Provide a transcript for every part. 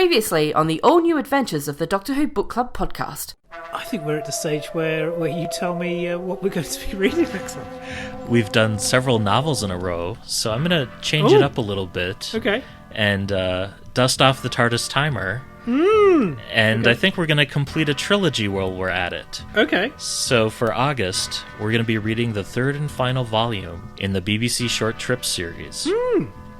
Previously on the all-new adventures of the Doctor Who Book Club podcast. I think we're at the stage where you tell me what we're going to be reading next month. We've done several novels in a row, so I'm going to change it up a little bit. Okay. And dust off the TARDIS Timer. And I think we're going to complete a trilogy while we're at it. Okay. So for August, we're going to be reading the third and final volume in the BBC Short Trips series.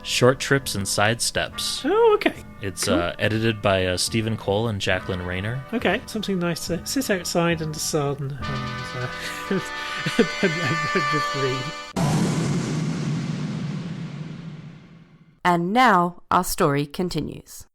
Short Trips and Sidesteps. Oh, okay. It's cool. Edited by Stephen Cole and Jacqueline Rayner. Okay, something nice to sit outside in the sun and just read. And now our story continues.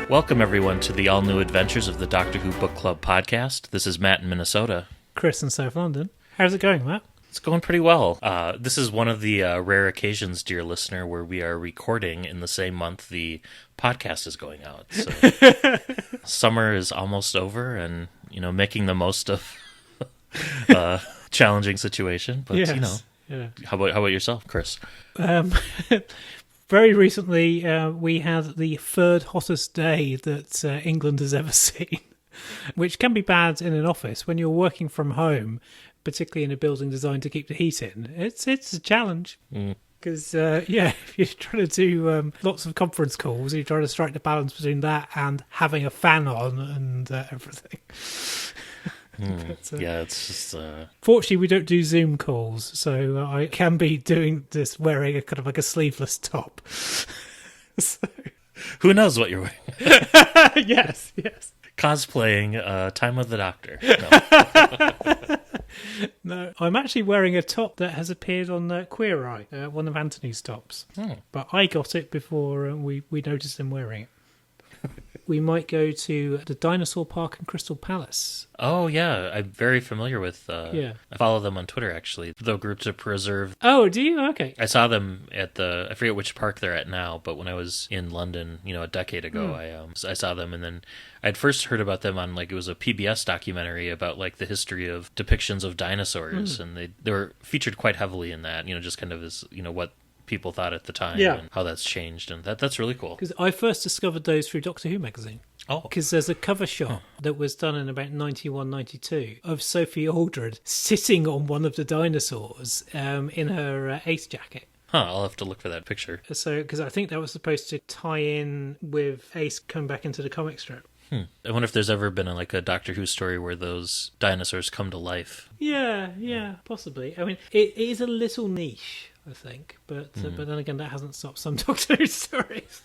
Welcome, everyone, to the all-new adventures of the Doctor Who Book Club podcast. This is Matt in Minnesota. Chris in South London. How's it going, Matt? It's going pretty well. This is one of the rare occasions, dear listener, where we are recording in the same month the podcast is going out. So summer is almost over and, making the most of a challenging situation. But, Yes. Yeah. How about yourself, Chris? Very recently, we had the third hottest day that England has ever seen, which can be bad in an office. When you're working from home, particularly in a building designed to keep the heat in, it's a challenge. Because, if you're trying to do lots of conference calls, you're trying to strike the balance between that and having a fan on and everything. But, it's just... Fortunately, we don't do Zoom calls, so I can be doing this wearing a kind of like a sleeveless top. So. Who knows what you're wearing? Yes. Cosplaying Time of the Doctor. No, I'm actually wearing a top that has appeared on Queer Eye, one of Anthony's tops. But I got it before we noticed him wearing it. We might go to the Dinosaur Park in Crystal Palace. Oh, yeah. I'm very familiar with... I follow them on Twitter, actually. The group to preserve... Oh, do you? Okay. I saw them at I forget which park they're at now, but when I was in London, a decade ago, I saw them, and then I'd first heard about them on, it was a PBS documentary about, the history of depictions of dinosaurs, and they were featured quite heavily in that, just kind of as, what people thought at the time and how that's changed, and that's really cool. Because I first discovered those through Doctor Who magazine. Oh. Because there's a cover shot that was done in about 91, 92 of Sophie Aldred sitting on one of the dinosaurs in her ace jacket. I'll have to look for that picture. So, because I think that was supposed to tie in with Ace coming back into the comic strip. I wonder if there's ever been a Doctor Who story where those dinosaurs come to life. Yeah, possibly. I mean, it is a little niche, I think, but then again, that hasn't stopped some Doctor Who stories.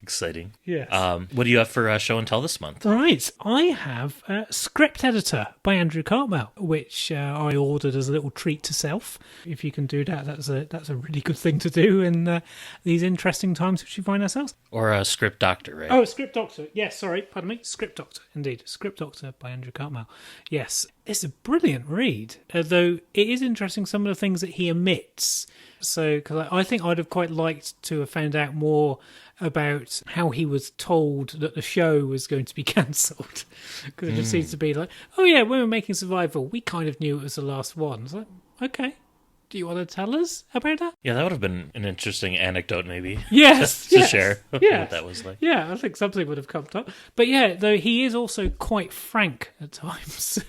Exciting. Yes. What do you have for Show and Tell this month? Right, I have Script Editor by Andrew Cartmel, which I ordered as a little treat to self. If you can do that, that's a really good thing to do in these interesting times which we find ourselves. Or a Script Doctor, right? Oh, Script Doctor. Yes, sorry, pardon me. Script Doctor, indeed. Script Doctor by Andrew Cartmel. Yes, it's a brilliant read, although it is interesting some of the things that he omits. So, because I think I'd have quite liked to have found out more about how he was told that the show was going to be cancelled. Because it just seems to be like, oh yeah, when we were making Survival, we kind of knew it was the last one. It's like, okay. Do you want to tell us about that? Yeah, that would have been an interesting anecdote, maybe. Yes. to share what that was like. Yeah, I think something would have come up. But yeah, though he is also quite frank at times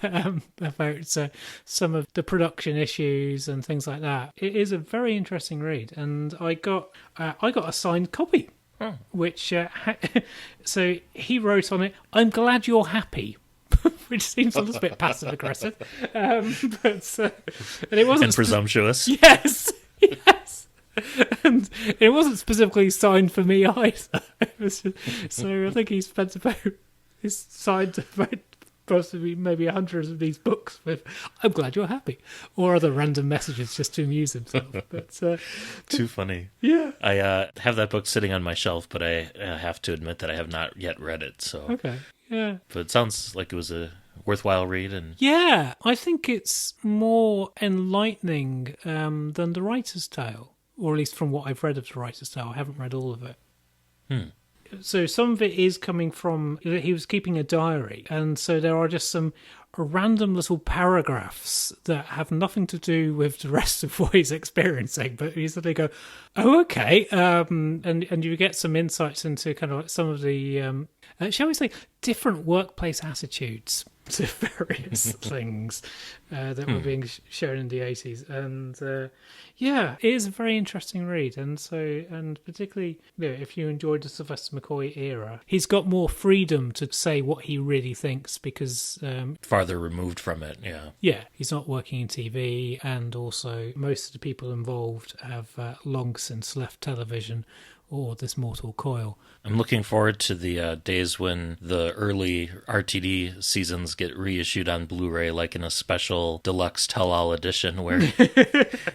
about some of the production issues and things like that. It is a very interesting read, and I got a signed copy, which so he wrote on it, "I'm glad you're happy." which seems a little bit passive aggressive. But and it wasn't presumptuous. Yes, yes. And it wasn't specifically signed for me either. So I think he spent he's signed about possibly maybe hundreds of these books with "I'm glad you're happy" or other random messages just to amuse himself. But too funny. Yeah, I have that book sitting on my shelf, but I have to admit that I have not yet read it. So okay, yeah. But it sounds like it was a worthwhile read, and yeah, I think it's more enlightening than The Writer's Tale, or at least from what I've read of The Writer's Tale. I haven't read all of it. So some of it is coming from, he was keeping a diary, and so there are just some random little paragraphs that have nothing to do with the rest of what he's experiencing, but you suddenly go, oh, okay, and you get some insights into kind of like some of the, shall we say, different workplace attitudes to various things that were being shown in the 80s. And yeah, it is a very interesting read. And particularly, if you enjoyed the Sylvester McCoy era, he's got more freedom to say what he really thinks because farther removed from it. Yeah, he's not working in TV, and also most of the people involved have long since left television or this mortal coil. I'm looking forward to the days when the early RTD seasons get reissued on Blu-ray, like in a special deluxe tell-all edition, where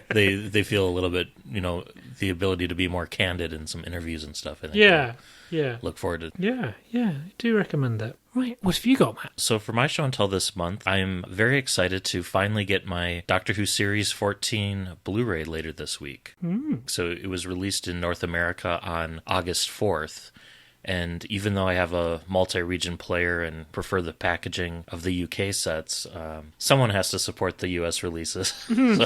they feel a little bit, the ability to be more candid in some interviews and stuff. I think. Yeah. Look forward to. Yeah. I do recommend that. Right, what have you got, Matt? So for my show and tell this month, I'm very excited to finally get my Doctor Who Series 14 Blu-ray later this week. So it was released in North America on August 4th. And even though I have a multi-region player and prefer the packaging of the UK sets, someone has to support the US releases. So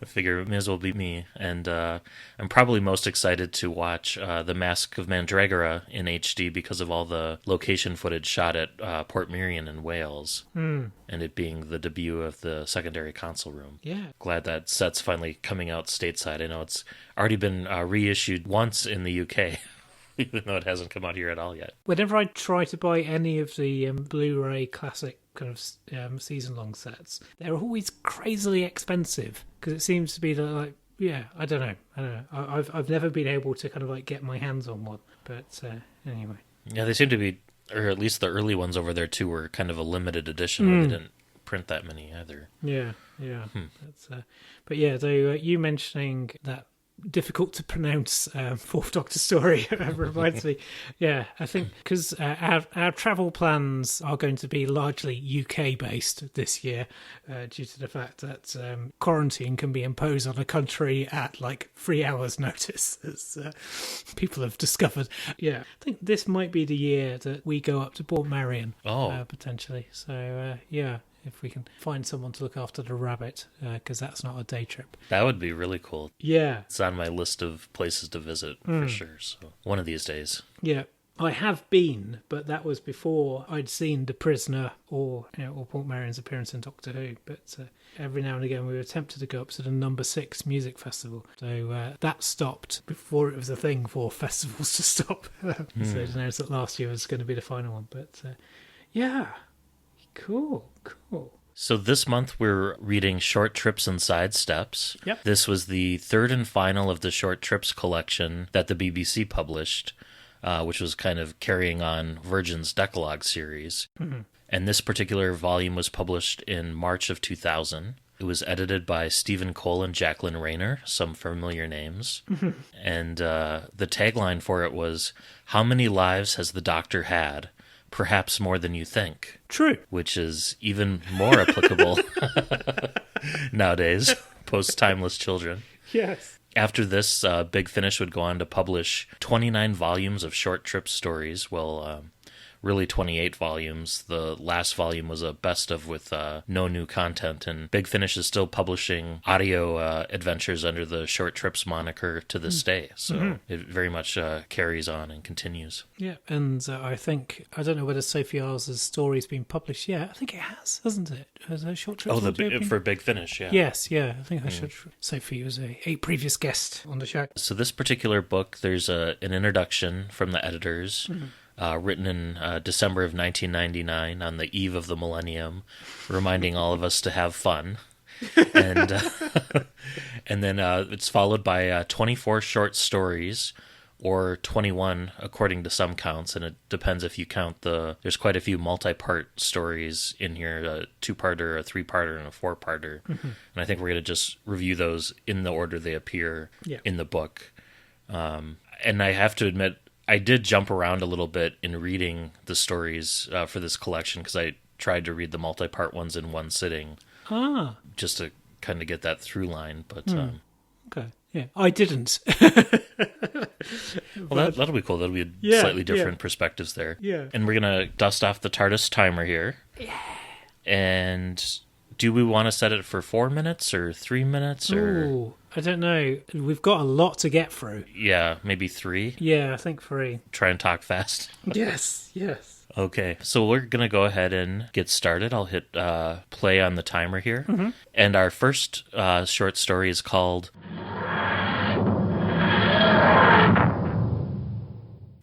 I figure it may as well be me. And I'm probably most excited to watch The Mask of Mandragora in HD because of all the location footage shot at Portmeirion in Wales. And it being the debut of the secondary console room. Yeah. Glad that set's finally coming out stateside. I know it's already been reissued once in the UK. Even though it hasn't come out here at all yet. Whenever I try to buy any of the Blu-ray classic kind of season-long sets, they're always crazily expensive because it seems to be like, I don't know. I've never been able to kind of like get my hands on one, but anyway. Yeah, they seem to be, or at least the early ones over there too, were kind of a limited edition where they didn't print that many either. Yeah. But yeah, though you mentioning that difficult to pronounce Fourth Doctor story reminds me. Yeah, I think because our travel plans are going to be largely UK based this year due to the fact that quarantine can be imposed on a country at like 3 hours notice, as people have discovered. Yeah, I think this might be the year that we go up to Portmeirion potentially. So if we can find someone to look after the rabbit, because that's not a day trip. That would be really cool. Yeah. It's on my list of places to visit for sure, so one of these days. Yeah. I have been, but that was before I'd seen The Prisoner or Portmeirion's appearance in Doctor Who. But every now and again we were tempted to go up to the number 6 music festival. So that stopped before it was a thing for festivals to stop. So it announced that last year was going to be the final one. But yeah. Cool. So this month we're reading Short Trips and Sidesteps. Yep. This was the third and final of the Short Trips collection that the BBC published, which was kind of carrying on Virgin's Decalogue series. And this particular volume was published in March of 2000. It was edited by Stephen Cole and Jacqueline Rayner, some familiar names. And the tagline for it was, "How many lives has the Doctor had? Perhaps more than you think." True. Which is even more applicable nowadays, post-Timeless Children. Yes. After this, Big Finish would go on to publish 29 volumes of short trip stories. Well, really 28 volumes. The last volume was a best of with no new content, and Big Finish is still publishing audio adventures under the Short Trips moniker to this day. So it very much carries on and continues. Yeah, and I think, I don't know whether Sophie Isles' story's been published yet. I think it has, hasn't it? Has a Short Trips for Big Finish, yeah. Yes, yeah. I think Sophie was a previous guest on the show. So this particular book, there's an introduction from the editors. written in December of 1999 on the eve of the millennium, reminding all of us to have fun. And and then it's followed by 24 short stories, or 21 according to some counts, and it depends if you count there's quite a few multi-part stories in here, a 2-parter, a 3-parter, and a 4-parter. And I think we're going to just review those in the order they appear in the book. And I have to admit, I did jump around a little bit in reading the stories for this collection, because I tried to read the multi-part ones in one sitting, just to kind of get that through line. But okay, yeah, I didn't. Well, that'll be cool. That'll be slightly different perspectives there. Yeah. And we're going to dust off the TARDIS timer here. Yeah. And do we want to set it for 4 minutes or 3 minutes? Or Ooh, I don't know. We've got a lot to get through. Yeah, maybe 3? Yeah, I think 3. Try and talk fast. Yes. Okay, so we're going to go ahead and get started. I'll hit play on the timer here. And our first short story is called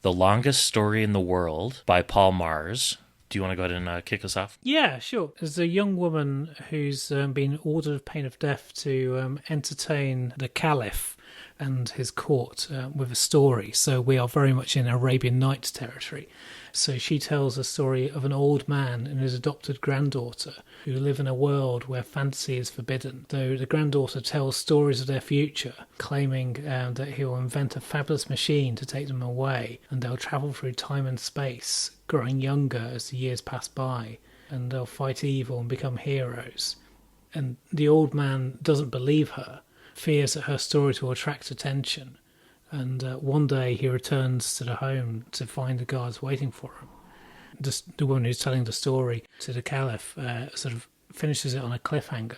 The Longest Story in the World by Paul Mars. Do you want to go ahead and kick us off? Yeah, sure. There's a young woman who's been ordered of pain of death to entertain the Caliph and his court with a story. So we are very much in Arabian Nights territory. So she tells a story of an old man and his adopted granddaughter who live in a world where fantasy is forbidden. Though the granddaughter tells stories of their future, claiming that he will invent a fabulous machine to take them away, and they'll travel through time and space, growing younger as the years pass by, and they'll fight evil and become heroes. And the old man doesn't believe her, fears that her stories will attract attention. And one day he returns to the home to find the guards waiting for him. The woman who's telling the story to the Caliph sort of finishes it on a cliffhanger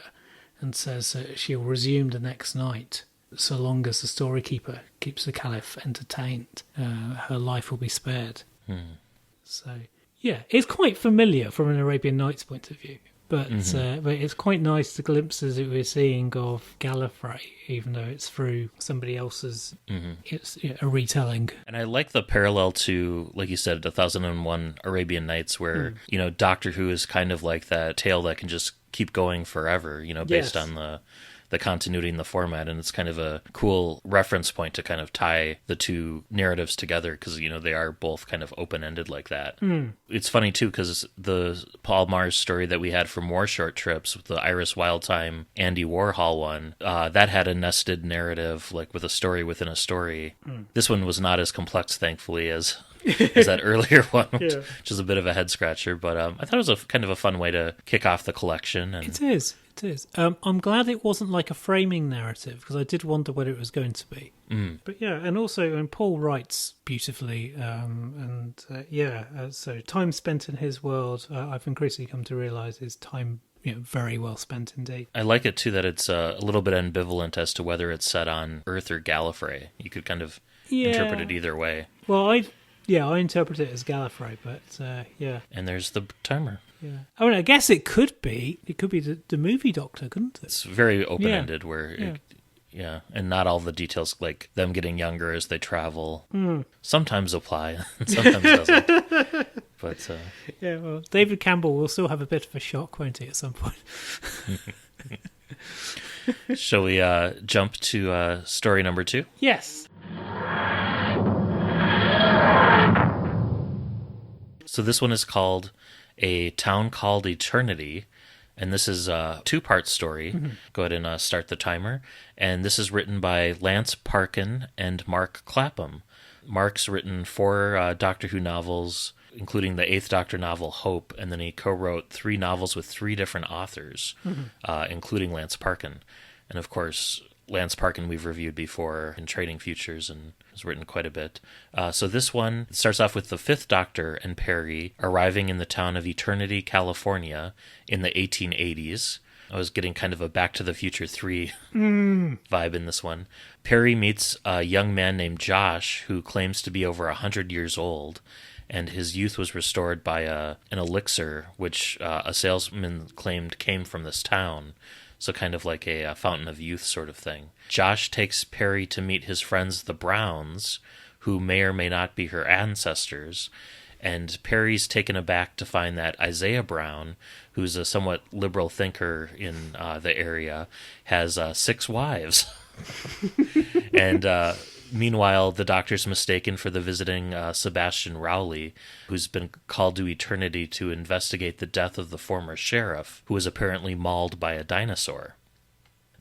and says that she'll resume the next night, so long as the storykeeper keeps the Caliph entertained. Her life will be spared. So, yeah, it's quite familiar from an Arabian Nights point of view. But it's quite nice, the glimpses that we're seeing of Gallifrey, even though it's through somebody else's, it's a retelling. And I like the parallel to, like you said, 1001 Arabian Nights, where, Doctor Who is kind of like that tale that can just keep going forever, based on the continuity in the format. And it's kind of a cool reference point to kind of tie the two narratives together, because they are both kind of open-ended like that. It's funny too, because the Paul Mars story that we had for more short trips, the Iris Wildtime Andy Warhol one, that had a nested narrative, like with a story within a story. This one was not as complex, thankfully, as that earlier one, which is a bit of a head scratcher. But I thought it was a kind of a fun way to kick off the collection. And It is. I'm glad it wasn't like a framing narrative, because I did wonder what it was going to be. But yeah, and also, and Paul writes beautifully, so time spent in his world, I've increasingly come to realise is time very well spent indeed. I like it too that it's a little bit ambivalent as to whether it's set on Earth or Gallifrey. You could kind of interpret it either way. Well, I interpret it as Gallifrey, but And there's the timer. Yeah. I mean, I guess it could be the movie Doctor, couldn't it? It's very open-ended, and not all the details, like them getting younger as they travel, sometimes apply, and sometimes doesn't. But well, David Campbell will still have a bit of a shock, won't he, at some point? Shall we jump to story number 2? Yes. So this one is called A Town Called Eternity, and this is a 2-part story. Go ahead and start the timer. And this is written by Lance Parkin and Mark Clapham. Mark's written 4 Doctor Who novels, including the 8th Doctor novel Hope, and then he co-wrote 3 novels with 3 different authors, including Lance Parkin. And of course, Lance Parkin we've reviewed before in Trading Futures and has written quite a bit. So this one starts off with the 5th Doctor and Perry arriving in the town of Eternity, California in the 1880s. I was getting kind of a Back to the Future 3 vibe in this one. Perry meets a young man named Josh who claims to be over 100 years old, and his youth was restored by an elixir which a salesman claimed came from this town. So kind of like a fountain of youth sort of thing. Josh takes Perry to meet his friends the Browns, who may or may not be her ancestors, And Perry's taken aback to find that Isaiah Brown, who's a somewhat liberal thinker in the area, has 6 wives. And meanwhile, the Doctor's mistaken for the visiting Sebastian Rowley, who's been called to eternity to investigate the death of the former sheriff, who was apparently mauled by a dinosaur.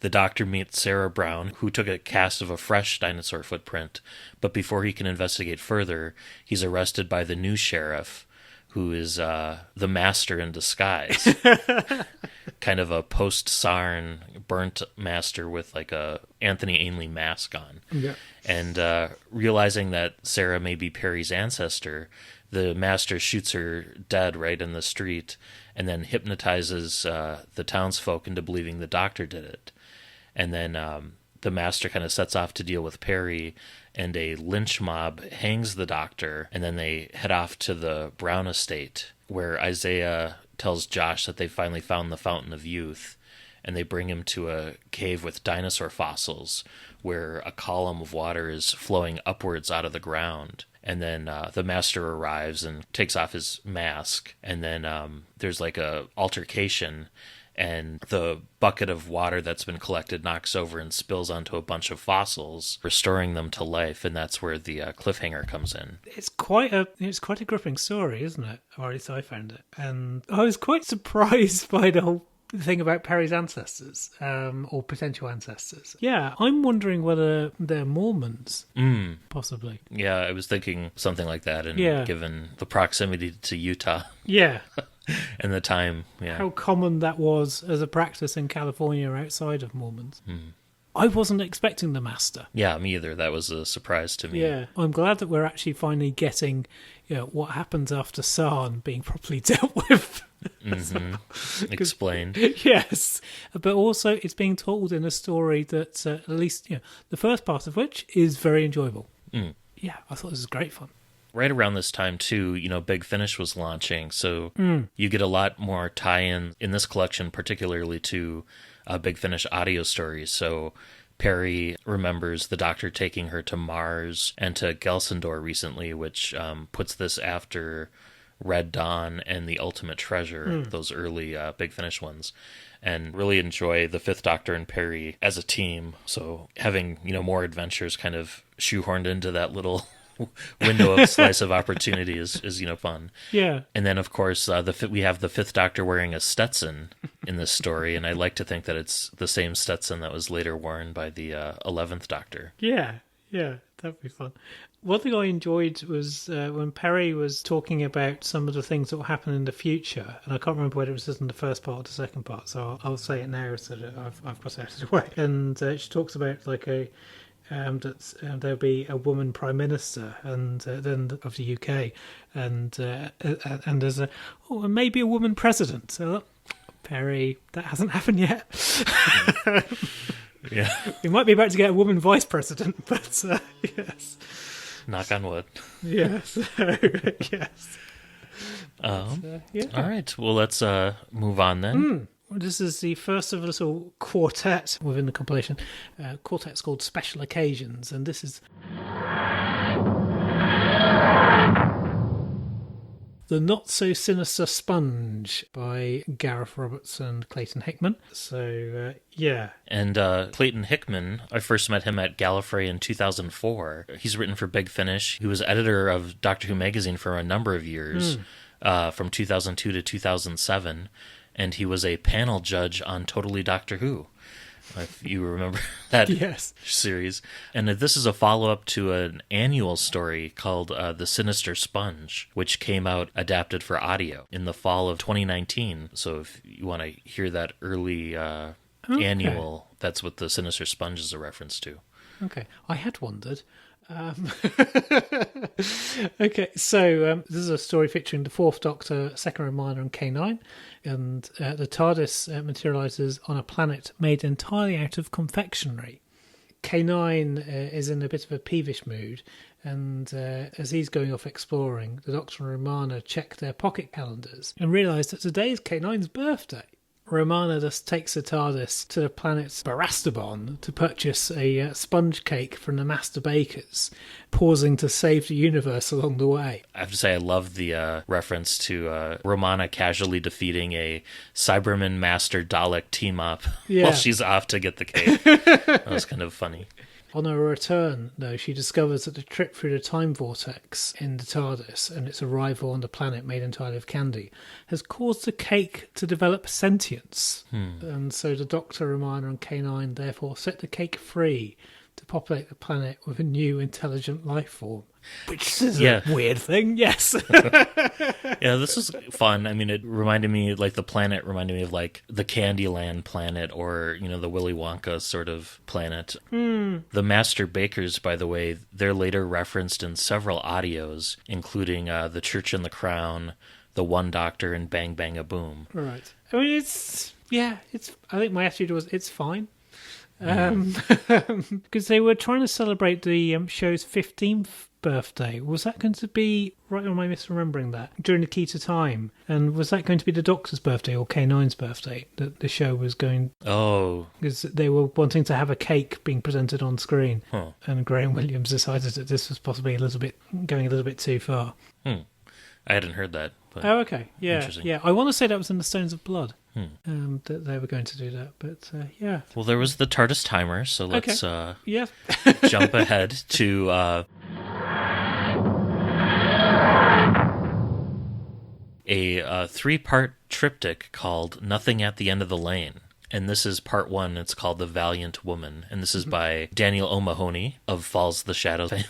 The Doctor meets Sarah Brown, who took a cast of a fresh dinosaur footprint, but before he can investigate further, he's arrested by the new sheriff, who is the master in disguise. Kind of a post-Sarn burnt master with like a Anthony Ainley mask on. Yeah. And realizing that Sarah may be Perry's ancestor, the master shoots her dead right in the street and then hypnotizes the townsfolk into believing the Doctor did it. And then the master kind of sets off to deal with Perry, and a lynch mob hangs the Doctor, and then they head off to the Brown estate, where Isaiah tells Josh that they finally found the Fountain of Youth, and they bring him to a cave with dinosaur fossils, where a column of water is flowing upwards out of the ground. And then the master arrives and takes off his mask, and then there's like a altercation, and the bucket of water that's been collected knocks over and spills onto a bunch of fossils, restoring them to life, and that's where the cliffhanger comes in. It's quite a gripping story, isn't it? Or at least I found it. And I was quite surprised by the whole thing about Perry's ancestors, or potential ancestors. Yeah, I'm wondering whether they're Mormons, possibly. Yeah, I was thinking something like that, and given the proximity to Utah. Yeah. And the time, how common that was as a practice in California outside of Mormons. I wasn't expecting the master. Yeah, me either. That was a surprise to me. Yeah, I'm glad that we're actually finally getting, what happens after Sarn being properly dealt with. Explained. Yes, but also it's being told in a story that at least the first part of which is very enjoyable. Yeah, I thought this was great fun. Right around this time, too, Big Finish was launching, so you get a lot more tie-in in this collection, particularly to Big Finish audio stories. So Perry remembers the Doctor taking her to Mars and to Gelsendor recently, which puts this after Red Dawn and The Ultimate Treasure, those early Big Finish ones, and really enjoy the Fifth Doctor and Perry as a team. So having, more adventures kind of shoehorned into that little window of slice of opportunity is fun. Yeah. And then, of course, we have the Fifth Doctor wearing a Stetson in this story, and I like to think that it's the same Stetson that was later worn by the 11th Doctor. Yeah, that'd be fun. One thing I enjoyed was when Perry was talking about some of the things that will happen in the future, and I can't remember whether it was in the first part or the second part, so I'll say it now so that I've got it out of the way. And she talks about that there'll be a woman prime minister, and then of the UK, and there's and maybe a woman president. So Perry, that hasn't happened yet. Yeah, we might be about to get a woman vice president, but yes. Knock on wood. Yes. Yes. All right. Well, let's move on then. This is the first of a little quartet within the compilation. Quartet's called Special Occasions, and this is The Not So Sinister Sponge by Gareth Roberts and Clayton Hickman. So, yeah. And Clayton Hickman, I first met him at Gallifrey in 2004. He's written for Big Finish. He was editor of Doctor Who magazine for a number of years, from 2002 to 2007. And he was a panel judge on Totally Doctor Who, if you remember that series. And this is a follow-up to an annual story called The Sinister Sponge, which came out adapted for audio in the fall of 2019. So if you want to hear that early annual, that's what The Sinister Sponge is a reference to. Okay, I had wondered. Okay, so this is a story featuring the Fourth Doctor, Second Reminder, and K9, and the TARDIS materialises on a planet made entirely out of confectionery. K9 is in a bit of a peevish mood, and as he's going off exploring, the Doctor and Romana check their pocket calendars and realise that today is K9's birthday. Romana just takes the TARDIS to the planet Barastabon to purchase a sponge cake from the Master Bakers, pausing to save the universe along the way. I have to say, I love the reference to Romana casually defeating a Cyberman Master Dalek team-up while she's off to get the cake. That was kind of funny. On her return, though, she discovers that the trip through the time vortex in the TARDIS and its arrival on the planet made entirely of candy has caused the cake to develop sentience. And so the Doctor, Romana and K9 therefore set the cake free to populate the planet with a new intelligent life form. Which is a weird thing, yes. Yeah, this was fun. I mean, it reminded me, like, the planet reminded me of, like, the Candyland planet or, you know, the Willy Wonka sort of planet. The Master Bakers, by the way, they're later referenced in several audios, including The Church and the Crown, The One Doctor, and Bang Bang a Boom. Right. I mean, I think my attitude was, it's fine. Because they were trying to celebrate the show's 15th birthday. Was that going to be, right, or am I misremembering that, during the Key to Time? And was that going to be the Doctor's birthday or K9's birthday that the show was going? Oh. Because they were wanting to have a cake being presented on screen. Huh. And Graham Williams decided that this was possibly going a little bit too far. I hadn't heard that. But oh, okay. Yeah. Interesting. Yeah. I want to say that was in the Stones of Blood. That they were going to do that, but yeah. Well, there was the TARDIS Timer, so let's jump ahead to a three-part triptych called Nothing at the End of the Lane. And this is part one. It's called The Valiant Woman. And this is by Daniel O'Mahony of Falls the Shadows fame.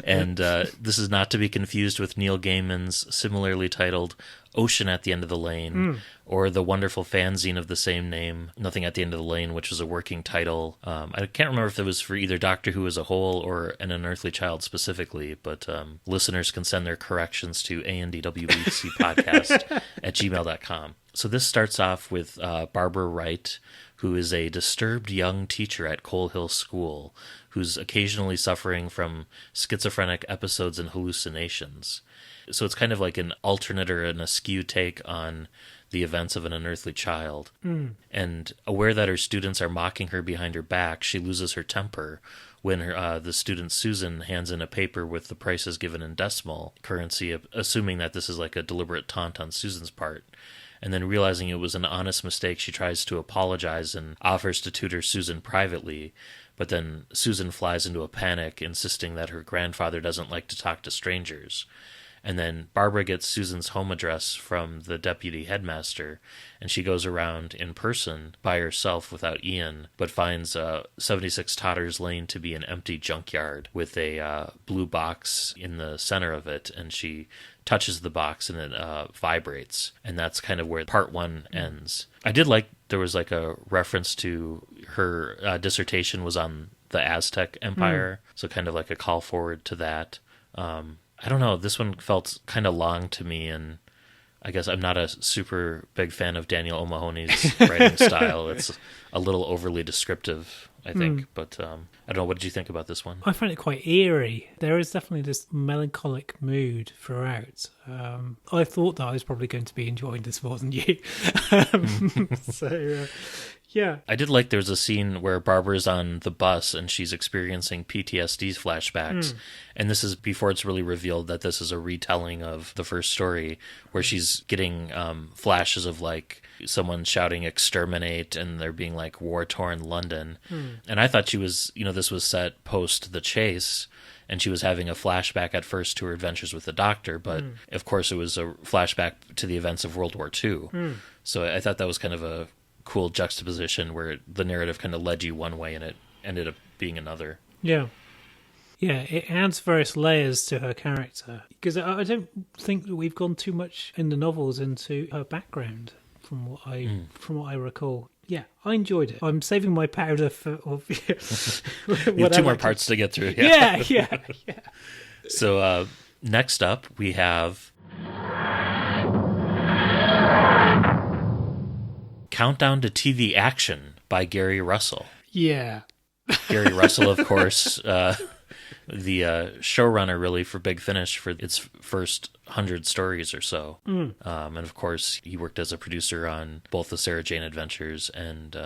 And this is not to be confused with Neil Gaiman's similarly titled Ocean at the End of the Lane, or the wonderful fanzine of the same name, Nothing at the End of the Lane, which was a working title. I can't remember if it was for either Doctor Who as a whole or An Unearthly Child specifically, but listeners can send their corrections to andwbcpodcast at gmail.com. So this starts off with Barbara Wright, who is a disturbed young teacher at Coal Hill School, who's occasionally suffering from schizophrenic episodes and hallucinations. So it's kind of like an alternate or an askew take on the events of An Unearthly Child. And aware that her students are mocking her behind her back, she loses her temper when the student Susan hands in a paper with the prices given in decimal currency, assuming that this is like a deliberate taunt on Susan's part. And then realizing it was an honest mistake, she tries to apologize and offers to tutor Susan privately. But then Susan flies into a panic, insisting that her grandfather doesn't like to talk to strangers. And then Barbara gets Susan's home address from the deputy headmaster, and she goes around in person by herself without Ian, but finds 76 Totters Lane to be an empty junkyard with a blue box in the center of it, and she touches the box and it vibrates. And that's kind of where part one ends. I did like there was like a reference to her dissertation was on the Aztec Empire, so kind of like a call forward to that. I don't know, this one felt kind of long to me, and I guess I'm not a super big fan of Daniel O'Mahony's writing style. It's a little overly descriptive, I think, but I don't know, what did you think about this one? I find it quite eerie. There is definitely this melancholic mood throughout. I thought that I was probably going to be enjoying this more than you. Yeah. I did like there's a scene where Barbara's on the bus and she's experiencing PTSD flashbacks. And this is before it's really revealed that this is a retelling of the first story, where she's getting flashes of like someone shouting exterminate and there being like war-torn London. And I thought she was, this was set post The Chase, and she was having a flashback at first to her adventures with the Doctor, but of course it was a flashback to the events of World War II. So I thought that was kind of a cool juxtaposition where the narrative kind of led you one way and it ended up being another. Yeah, it adds various layers to her character, because I don't think that we've gone too much in the novels into her background from what I recall. Yeah, I enjoyed it. I'm saving my powder for you have two more parts to get through. Yeah. So next up we have Countdown to TV Action by Gary Russell. Yeah. Gary Russell, of course, the showrunner really for Big Finish for its first 100 stories or so. And of course, he worked as a producer on both the Sarah Jane Adventures and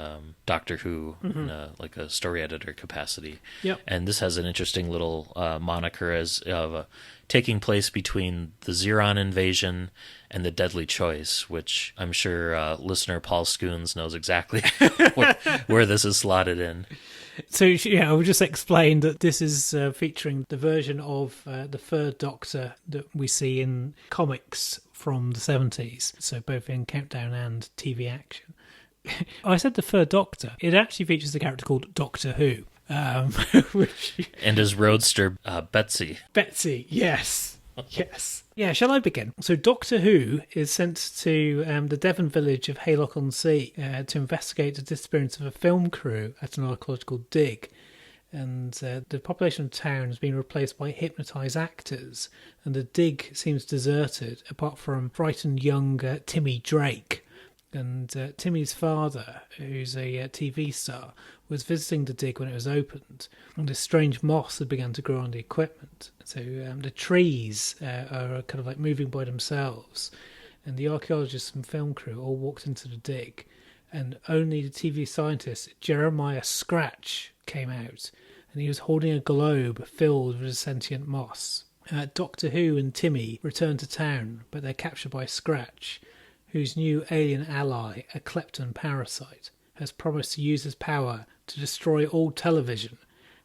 Doctor Who in a story editor capacity. Yep. And this has an interesting little moniker as of taking place between the Xeron invasion and the Deadly Choice, which I'm sure listener Paul Scoons knows exactly where this is slotted in. So, yeah, I will just explain that this is featuring the version of the Third Doctor that we see in comics from the 70s, so both in Countdown and TV action. I said the Third Doctor. It actually features a character called Doctor Who. And his roadster, Betsy. Betsy, yes. Yes. Yeah, shall I begin? So Doctor Who is sent to the Devon village of Haylock-on-Sea to investigate the disappearance of a film crew at an archaeological dig. And the population of the town has been replaced by hypnotised actors, and the dig seems deserted, apart from frightened young Timmy Drake. And Timmy's father, who's a TV star, was visiting the dig when it was opened, and a strange moss had begun to grow on the equipment. So the trees are kind of like moving by themselves, and the archaeologists and film crew all walked into the dig, and only the TV scientist Jeremiah Scratch came out, and he was holding a globe filled with sentient moss. Doctor Who and Timmy return to town, but they're captured by Scratch, whose new alien ally, a Klepton parasite, has promised to use his power to destroy all television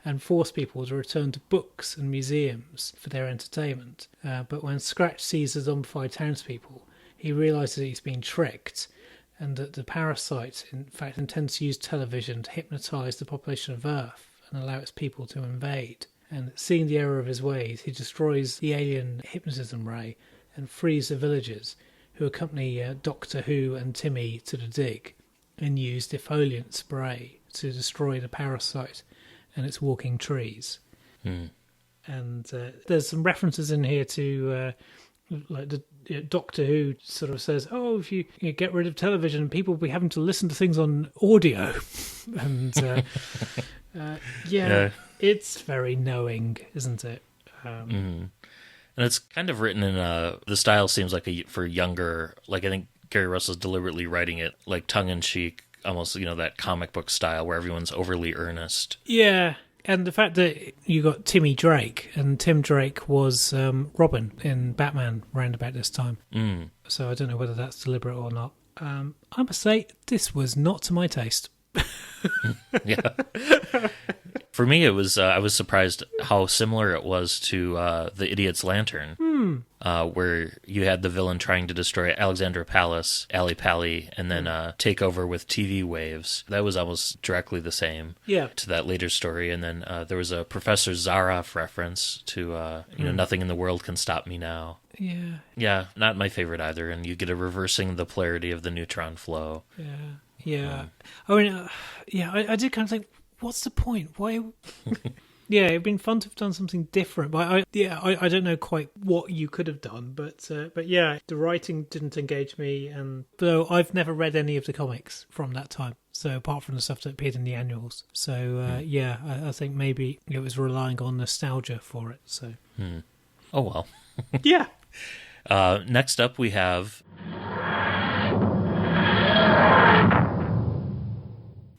and force people to return to books and museums for their entertainment. But when Scratch sees the zombified townspeople, he realises that he's been tricked, and that the parasite, in fact, intends to use television to hypnotise the population of Earth and allow its people to invade. And seeing the error of his ways, he destroys the alien hypnotism ray and frees the villagers, who accompany Doctor Who and Timmy to the dig and use defoliant spray to destroy the parasite and its walking trees. And there's some references in here to like the Doctor Who sort of says, oh, if you get rid of television, people will be having to listen to things on audio. And yeah, it's very knowing, isn't it? And it's kind of written in the style seems like for younger, like I think Gary Russell's deliberately writing it like tongue-in-cheek, almost, that comic book style where everyone's overly earnest. Yeah, and the fact that you got Timmy Drake, and Tim Drake was Robin in Batman round about this time. So I don't know whether that's deliberate or not. I must say, this was not to my taste. Yeah. For me, it was. I was surprised how similar it was to The Idiot's Lantern, where you had the villain trying to destroy Alexandra Palace, Ali Pali, and then take over with TV waves. That was almost directly the same to that later story. And then there was a Professor Zaroff reference to, nothing in the world can stop me now. Yeah. Yeah, not my favorite either. And you get a reversing the polarity of the neutron flow. Yeah. I mean, I did kind of think, what's the point? Why? Yeah, it'd been fun to have done something different. But I don't know quite what you could have done. But yeah, the writing didn't engage me. And though I've never read any of the comics from that time, so apart from the stuff that appeared in the annuals. So I think maybe it was relying on nostalgia for it. So. Oh well. Yeah. Next up, we have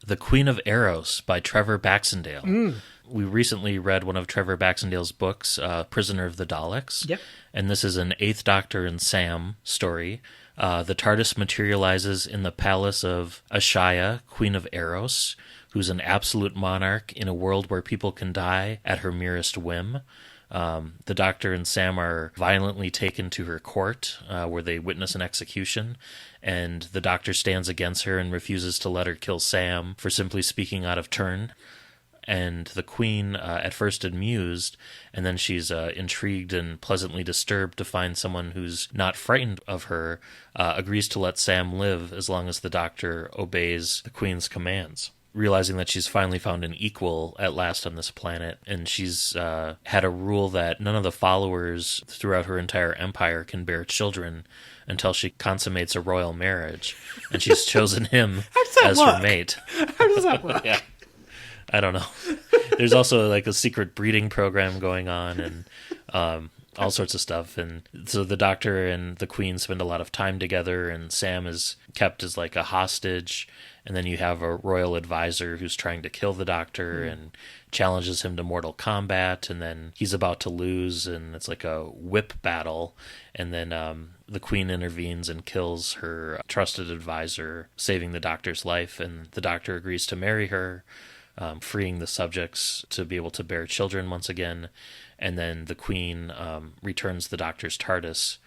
The Queen of Eros by Trevor Baxendale. We recently read one of Trevor Baxendale's books, Prisoner of the Daleks. Yep. And this is an Eighth Doctor and Sam story. The TARDIS materializes in the palace of Ashaya, Queen of Eros, who's an absolute monarch in a world where people can die at her merest whim. The Doctor and Sam are violently taken to her court, where they witness an execution, and the Doctor stands against her and refuses to let her kill Sam for simply speaking out of turn. And the Queen, at first amused, and then she's intrigued and pleasantly disturbed to find someone who's not frightened of her, agrees to let Sam live as long as the Doctor obeys the Queen's commands. Realizing that she's finally found an equal at last on this planet, and she's had a rule that none of the followers throughout her entire empire can bear children until she consummates a royal marriage, and she's chosen him as her mate. How does that work? Yeah. I don't know. there's also like a secret breeding program going on, and all sorts of stuff. And so the Doctor and the Queen spend a lot of time together, and Sam is kept as like a hostage. And then you have a royal advisor who's trying to kill the Doctor and challenges him to mortal combat. And then he's about to lose, and it's like a whip battle. And then the Queen intervenes and kills her trusted advisor, saving the Doctor's life. And the Doctor agrees to marry her, freeing the subjects to be able to bear children once again. And then the Queen returns the Doctor's TARDIS.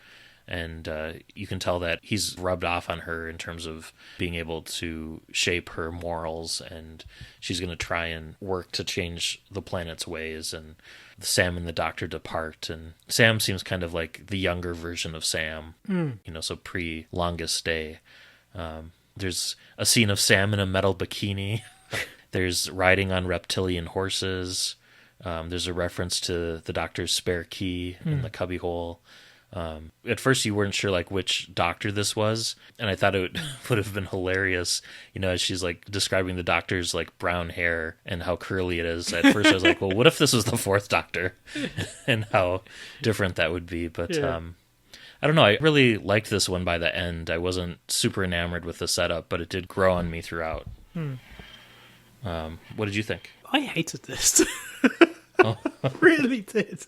And you can tell that he's rubbed off on her in terms of being able to shape her morals, and she's going to try and work to change the planet's ways. And Sam and the Doctor depart, and Sam seems kind of like the younger version of Sam, so pre-Longest Day. There's a scene of Sam in a metal bikini. There's riding on reptilian horses. There's a reference to the Doctor's spare key in the cubbyhole. At first you weren't sure like which Doctor this was, and I thought it would have been hilarious, as she's like describing the Doctor's like brown hair and how curly it is. At first I was like, well, what if this was the fourth Doctor and how different that would be. But I don't know, I really liked this one by the end. I wasn't super enamored with the setup, but it did grow on me throughout. What did you think? I hated this. I really did.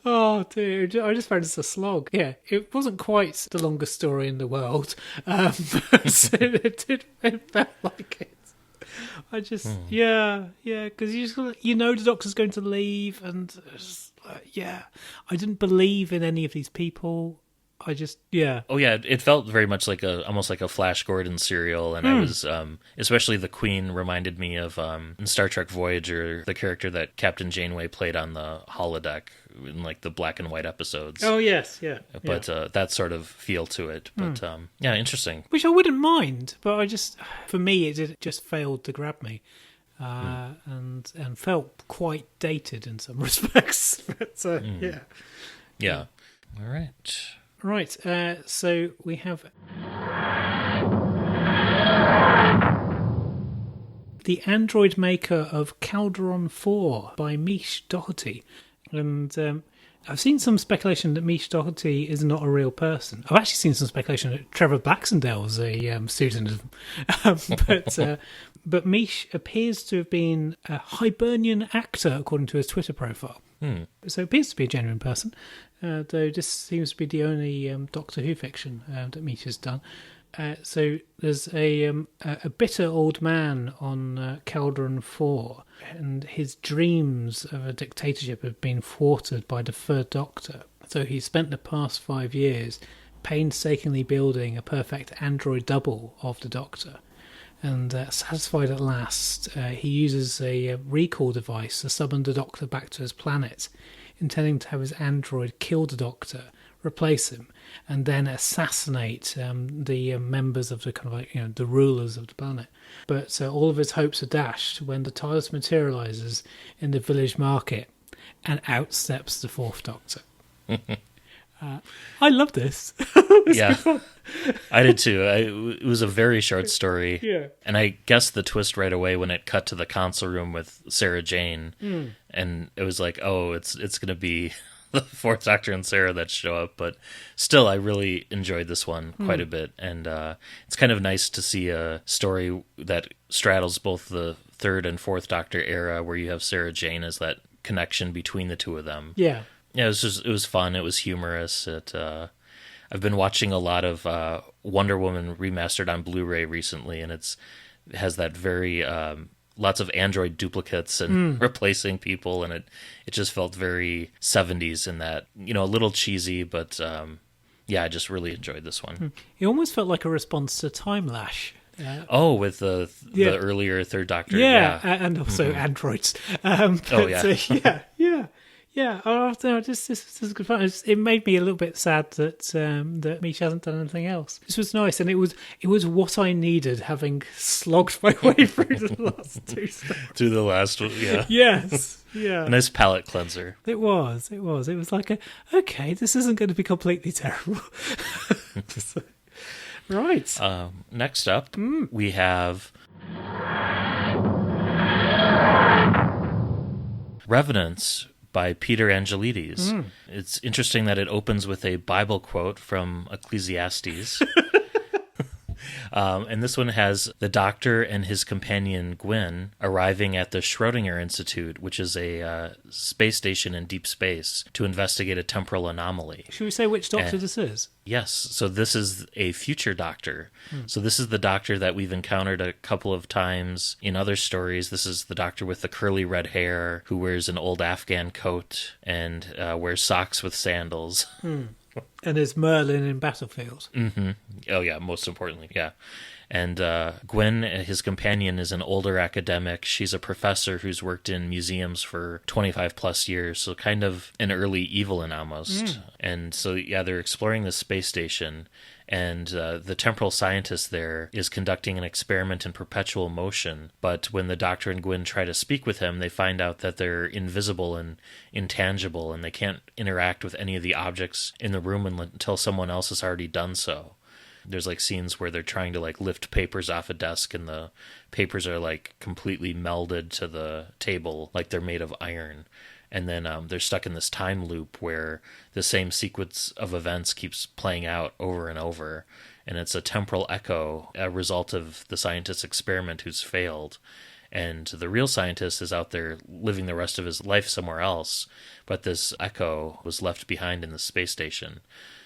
Oh, dude, I just found this a slog. Yeah, it wasn't quite the longest story in the world, but it felt like it. I just, because the Doctor's going to leave, and I didn't believe in any of these people. I just, Oh yeah, it felt very much like almost like a Flash Gordon serial, and I was, especially the Queen reminded me of in Star Trek Voyager, the character that Captain Janeway played on the holodeck in like the black and white episodes. Oh yes, yeah. But that sort of feel to it. But interesting. Which I wouldn't mind, but for me, it just failed to grab me, and felt quite dated in some respects. But Yeah. All right. Right, so we have The Android Maker of Calderon 4 by Mish Doherty. And I've seen some speculation that Mish Doherty is not a real person. I've actually seen some speculation that Trevor Baxendale is a pseudonym. But Mish appears to have been a Hibernian actor, according to his Twitter profile. So it appears to be a genuine person, though this seems to be the only Doctor Who fiction that Mish has done. So there's a bitter old man on Calderon 4, and his dreams of a dictatorship have been thwarted by the third Doctor. So he spent the past 5 years painstakingly building a perfect android double of the Doctor. And satisfied at last, he uses a recall device to summon the Doctor back to his planet, intending to have his android kill the Doctor, replace him, and then assassinate the members of the the rulers of the planet. But all of his hopes are dashed when the TARDIS materializes in the village market, and out steps the fourth Doctor. I love this. Yeah, I did too. It was a very short story. Yeah. And I guessed the twist right away when it cut to the console room with Sarah Jane. And it was like, oh, it's going to be the fourth Doctor and Sarah that show up. But still, I really enjoyed this one quite a bit. And it's kind of nice to see a story that straddles both the third and fourth Doctor era, where you have Sarah Jane as that connection between the two of them. Yeah. Yeah, it was fun. It was humorous. I've been watching a lot of Wonder Woman remastered on Blu-ray recently, and it has that very lots of android duplicates and replacing people, and it just felt very 70s in that, a little cheesy, but I just really enjoyed this one. It almost felt like a response to Time Lash. With the earlier third Doctor. And also androids. This is good fun. It made me a little bit sad that Mish hasn't done anything else. This was nice, and it was what I needed, having slogged my way through the last two stories. Through the last one, yeah. Yes, yeah. A nice palate cleanser. It was. It was like okay, this isn't going to be completely terrible. Right. Next up, we have Revenants by Peter Angelides. It's interesting that it opens with a Bible quote from Ecclesiastes. And this one has the Doctor and his companion Gwyn arriving at the Schrödinger Institute, which is a space station in deep space, to investigate a temporal anomaly. Should we say which Doctor this is? Yes, so this is a future Doctor. So this is the Doctor that we've encountered a couple of times in other stories. This is the Doctor with the curly red hair who wears an old Afghan coat and wears socks with sandals. And there's Merlin in Battlefield. Mm-hmm. Oh, yeah, most importantly, yeah. And Gwyn, his companion, is an older academic. She's a professor who's worked in museums for 25 plus years, so kind of an early Evelyn almost. And so, yeah, they're exploring the space station, and the temporal scientist there is conducting an experiment in perpetual motion. But when the Doctor and Gwyn try to speak with him, they find out that they're invisible and intangible, and they can't interact with any of the objects in the room until someone else has already done so. There's like scenes where they're trying to like lift papers off a desk, and the papers are like completely melded to the table like they're made of iron. And then they're stuck in this time loop where the same sequence of events keeps playing out over and over. And it's a temporal echo, a result of the scientist's experiment who's failed. And the real scientist is out there living the rest of his life somewhere else, but this echo was left behind in the space station.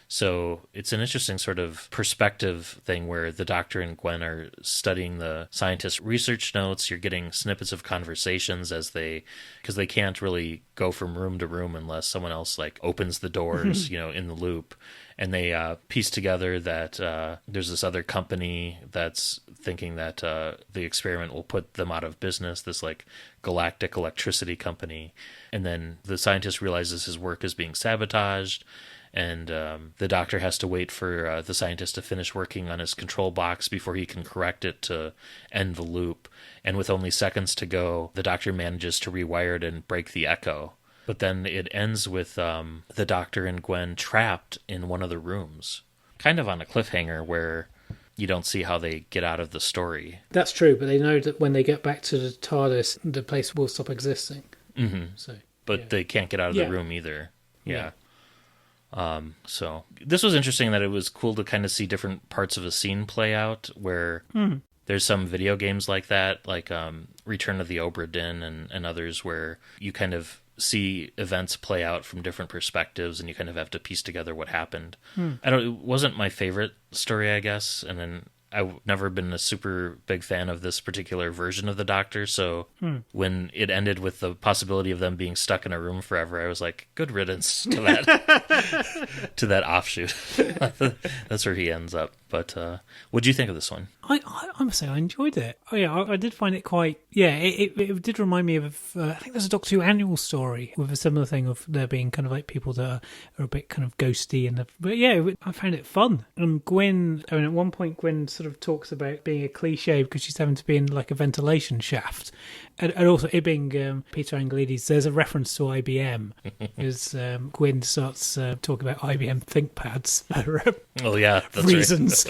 So it's an interesting sort of perspective thing where the Doctor and Gwyn are studying the scientist's research notes. You're getting snippets of conversations because they can't really go from room to room unless someone else like opens the doors, in the loop. And they piece together that there's this other company that's thinking that the experiment will put them out of business, this like galactic electricity company. And then the scientist realizes his work is being sabotaged. And the Doctor has to wait for the scientist to finish working on his control box before he can correct it to end the loop. And with only seconds to go, the Doctor manages to rewire it and break the echo. But then it ends with the Doctor and Gwyn trapped in one of the rooms. Kind of on a cliffhanger where you don't see how they get out of the story. That's true, but they know that when they get back to the TARDIS, the place will stop existing. Mm-hmm. But they can't get out of the room either. Yeah. So this was interesting that it was cool to kind of see different parts of a scene play out where there's some video games like that, like Return of the Obra Dinn and others where you kind of see events play out from different perspectives and you kind of have to piece together what happened. It wasn't my favorite story, I guess. And then I've never been a super big fan of this particular version of the Doctor, so when it ended with the possibility of them being stuck in a room forever, I was like, good riddance to that to that offshoot. That's where he ends up. But what do you think of this one? I must say I enjoyed it. Oh yeah, I did find it quite. Yeah, it did remind me of. I think there's a Doctor Who annual story with a similar thing of there being kind of like people that are a bit kind of ghosty but yeah, I found it fun. And Gwyn, at one point, Gwyn sort of talks about being a cliche because she's having to be in like a ventilation shaft, and also it being Peter Angelides. There's a reference to IBM as Gwyn starts talking about IBM ThinkPads for That's reasons.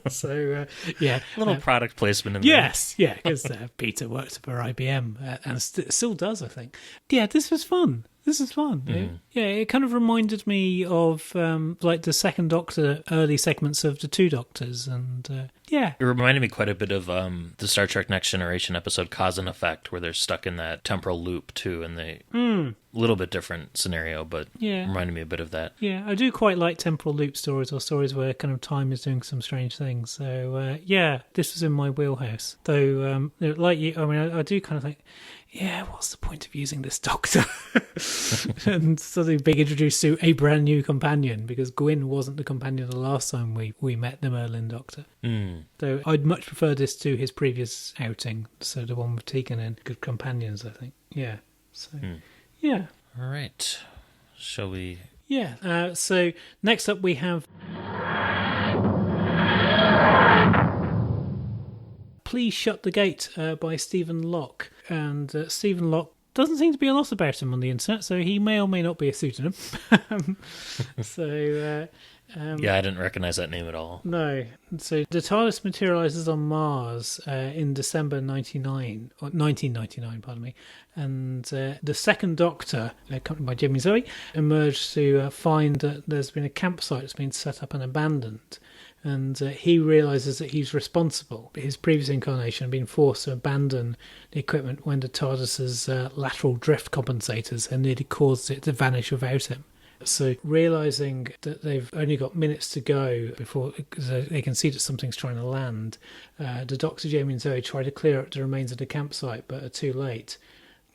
So yeah, a little product placement in there. Yes, yeah, because Peter worked for IBM and still does, I think. Yeah, this was fun. It kind of reminded me of like the Second Doctor early segments of the Two Doctors, and yeah. It reminded me quite a bit of the Star Trek Next Generation episode Cause and Effect, where they're stuck in that temporal loop too, and they little bit different scenario, but reminded me a bit of that. Yeah, I do quite like temporal loop stories or stories where kind of time is doing some strange things. So this was in my wheelhouse. Though, like you, I mean, I do kind of think, yeah, what's the point of using this Doctor? And suddenly being introduced to a brand new companion, because Gwyn wasn't the companion the last time we met the Merlin Doctor. Though I'd much prefer this to his previous outing, so the one with Tegan and Good Companions, I think. Yeah. So, yeah. All right. Shall we? Yeah. So next up we have Please Shut the Gate by Stephen Locke. And Stephen Locke doesn't seem to be a lot about him on the internet, so he may or may not be a pseudonym. So Yeah, I didn't recognize that name at all. No. So the TARDIS materializes on Mars in December 1999, pardon me. And the second Doctor, accompanied by Jim and Zoe, emerged to find that there's been a campsite that's been set up and abandoned. And he realises that he's responsible. His previous incarnation had been forced to abandon the equipment when the TARDIS's lateral drift compensators had nearly caused it to vanish without him. So realising that they've only got minutes to go before they can see that something's trying to land, the Doctor, Jamie and Zoe try to clear up the remains of the campsite but are too late.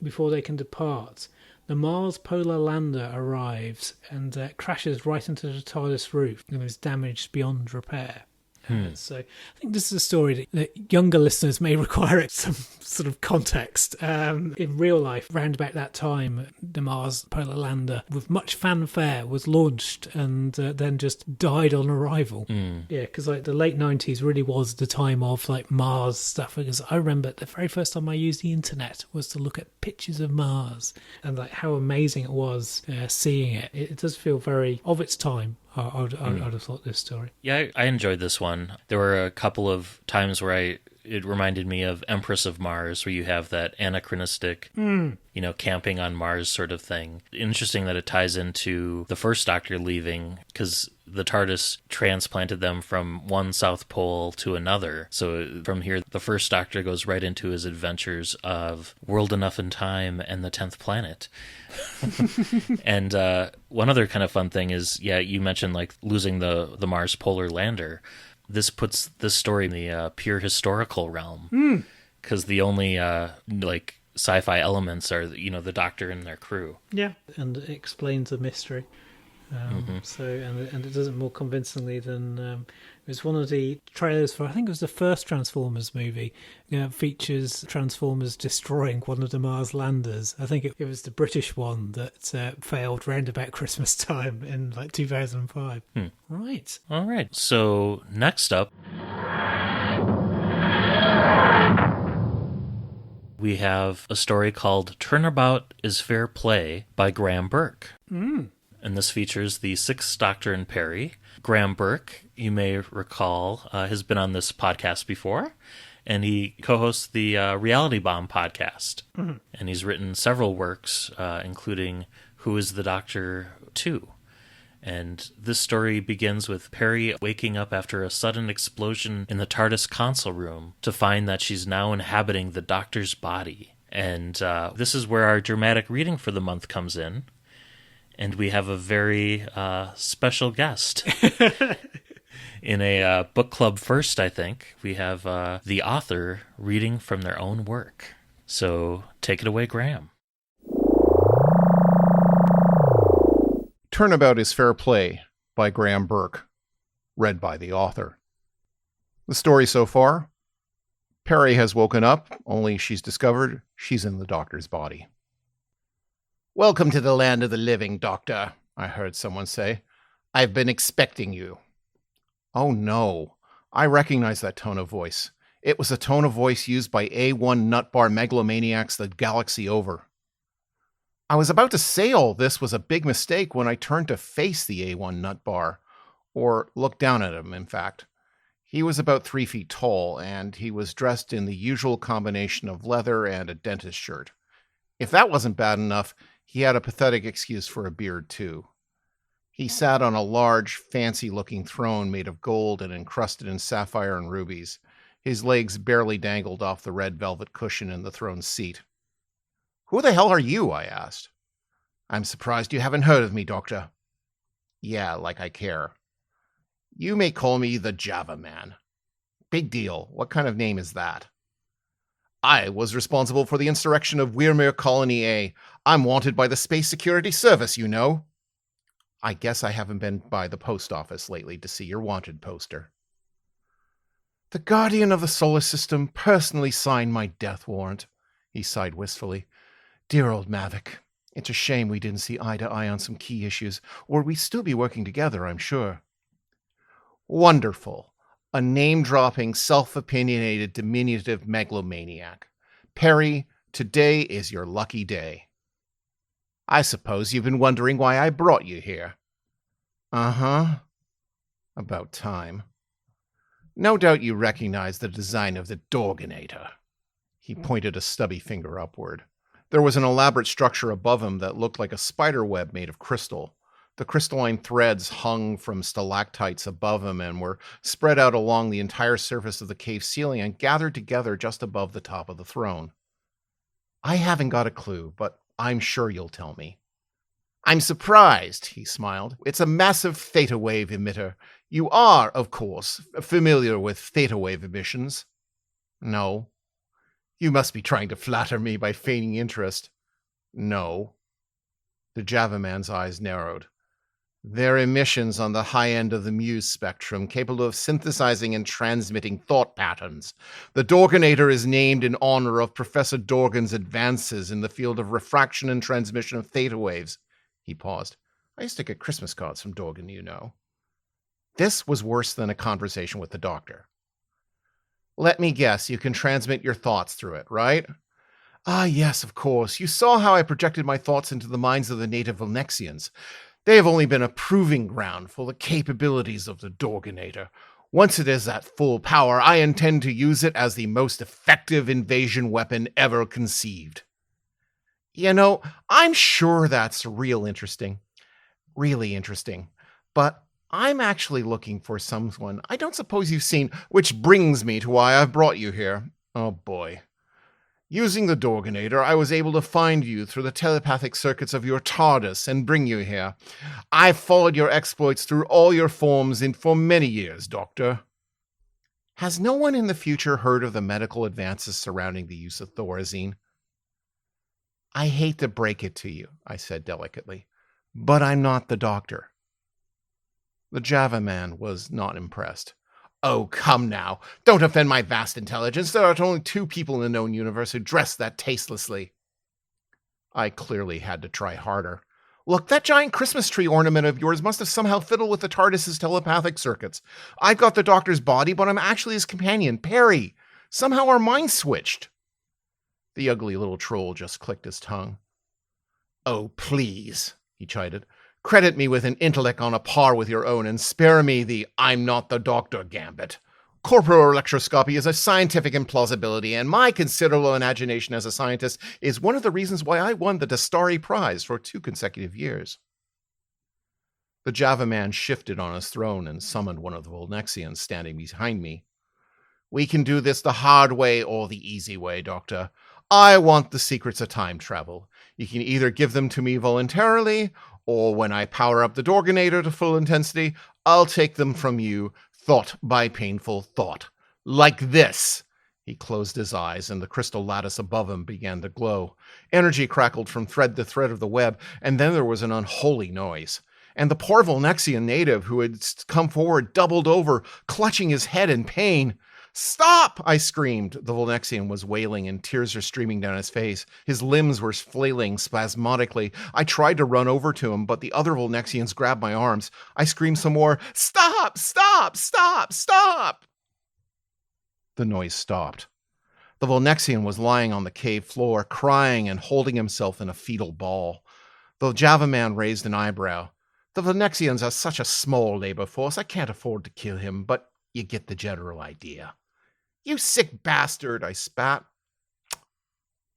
Before they can depart, the Mars polar lander arrives and crashes right into the TARDIS roof and is damaged beyond repair. So I think this is a story that younger listeners may require some sort of context. In real life, round about that time, the Mars polar lander, with much fanfare, was launched and then just died on arrival. Yeah, because like the late 90s really was the time of like Mars stuff. Because I remember the very first time I used the internet was to look at pictures of Mars and like how amazing it was seeing it. It does feel very of its time. I'd have thought this story. Yeah, I enjoyed this one. There were a couple of times where it reminded me of Empress of Mars, where you have that anachronistic, camping on Mars sort of thing. Interesting that it ties into the first Doctor leaving, because the TARDIS transplanted them from one South Pole to another. So from here, the first Doctor goes right into his adventures of World Enough in Time and the 10th Planet. And one other kind of fun thing is, you mentioned like losing the Mars polar lander. This puts this story in the pure historical realm, because the only sci-fi elements are the Doctor and their crew. Yeah, and it explains the mystery. So and it does it more convincingly than it was one of the trailers for, I think it was the first Transformers movie. Features Transformers destroying one of the Mars landers. I think it was the British one that failed round about Christmas time in like 2005. Right. All right. So next up, we have a story called Turnabout is Fair Play by Graham Burke. And this features the Sixth Doctor and Perry. Graham Burke, you may recall, has been on this podcast before, and he co-hosts the Reality Bomb podcast. And he's written several works, including Who is the Doctor 2. And this story begins with Perry waking up after a sudden explosion in the TARDIS console room to find that she's now inhabiting the Doctor's body. And this is where our dramatic reading for the month comes in. And we have a very special guest. In a book club first, I think, we have the author reading from their own work. So take it away, Graham. Turnabout is Fair Play by Graham Burke, read by the author. The story so far: Perry has woken up, only she's discovered she's in the Doctor's body. "Welcome to the land of the living, Doctor," I heard someone say. "I've been expecting you." Oh no, I recognize that tone of voice. It was a tone of voice used by A1 nutbar megalomaniacs the galaxy over. I was about to say all this was a big mistake when I turned to face the A1 nutbar, or look down at him, in fact. He was about 3 feet tall, and he was dressed in the usual combination of leather and a dentist shirt. If that wasn't bad enough, he had a pathetic excuse for a beard, too. He sat on a large, fancy-looking throne made of gold and encrusted in sapphire and rubies. His legs barely dangled off the red velvet cushion in the throne's seat. "Who the hell are you?" I asked. "I'm surprised you haven't heard of me, Doctor." "Yeah, like I care." "You may call me the Java Man." "Big deal. What kind of name is that?" "I was responsible for the insurrection of Weirmere Colony A. I'm wanted by the Space Security Service, you know." "I guess I haven't been by the post office lately to see your wanted poster." "The Guardian of the Solar System personally signed my death warrant," he sighed wistfully. "Dear old Mavic. It's a shame we didn't see eye to eye on some key issues, or we'd still be working together, I'm sure." "Wonderful. A name-dropping, self-opinionated, diminutive megalomaniac. Perry, today is your lucky day." "I suppose you've been wondering why I brought you here." "Uh-huh." About time. No doubt you recognize the design of the Dorganator. He pointed a stubby finger upward. There was an elaborate structure above him that looked like a spider web made of crystal. The crystalline threads hung from stalactites above him and were spread out along the entire surface of the cave ceiling and gathered together just above the top of the throne. I haven't got a clue, but I'm sure you'll tell me. I'm surprised, he smiled. It's a massive theta wave emitter. You are, of course, familiar with theta wave emissions. No. You must be trying to flatter me by feigning interest. No. The Java man's eyes narrowed. They're emissions on the high end of the Muse spectrum, capable of synthesizing and transmitting thought patterns. The Dorganator is named in honor of Professor Dorgan's advances in the field of refraction and transmission of theta waves. He paused. I used to get Christmas cards from Dorgan, you know. This was worse than a conversation with the doctor. Let me guess, you can transmit your thoughts through it, right? Ah, yes, of course. You saw how I projected my thoughts into the minds of the native Volnexians. They have only been a proving ground for the capabilities of the Dorganator. Once it is at full power, I intend to use it as the most effective invasion weapon ever conceived. You know, I'm sure that's really interesting. But I'm actually looking for someone I don't suppose you've seen, which brings me to why I've brought you here. Oh boy. Using the Dorganator, I was able to find you through the telepathic circuits of your TARDIS and bring you here. I've followed your exploits through all your forms for many years, Doctor. Has no one in the future heard of the medical advances surrounding the use of Thorazine? I hate to break it to you, I said delicately, but I'm not the doctor. The Java man was not impressed. Oh, come now. Don't offend my vast intelligence. There are only 2 people in the known universe who dress that tastelessly. I clearly had to try harder. Look, that giant Christmas tree ornament of yours must have somehow fiddled with the TARDIS's telepathic circuits. I've got the doctor's body, but I'm actually his companion, Perry. Somehow our minds switched. The ugly little troll just clicked his tongue. Oh, please, he chided. Credit me with an intellect on a par with your own and spare me the I'm not the doctor gambit. Corporal electroscopy is a scientific implausibility, and my considerable imagination as a scientist is one of the reasons why I won the Dastari Prize for 2 consecutive years. The Java man shifted on his throne and summoned one of the Volnexians standing behind me. We can do this the hard way or the easy way, Doctor. I want the secrets of time travel. You can either give them to me voluntarily, or when I power up the Dorganator to full intensity, I'll take them from you, thought by painful thought. Like this. He closed his eyes, and the crystal lattice above him began to glow. Energy crackled from thread to thread of the web, and then there was an unholy noise. And the poor Volnexian native who had come forward doubled over, clutching his head in pain. Stop! I screamed. The Volnexian was wailing and tears were streaming down his face. His limbs were flailing spasmodically. I tried to run over to him, but the other Volnexians grabbed my arms. I screamed some more, Stop! Stop! Stop! Stop! The noise stopped. The Volnexian was lying on the cave floor, crying and holding himself in a fetal ball. The Java man raised an eyebrow. The Volnexians are such a small labor force, I can't afford to kill him, but you get the general idea. You sick bastard, I spat.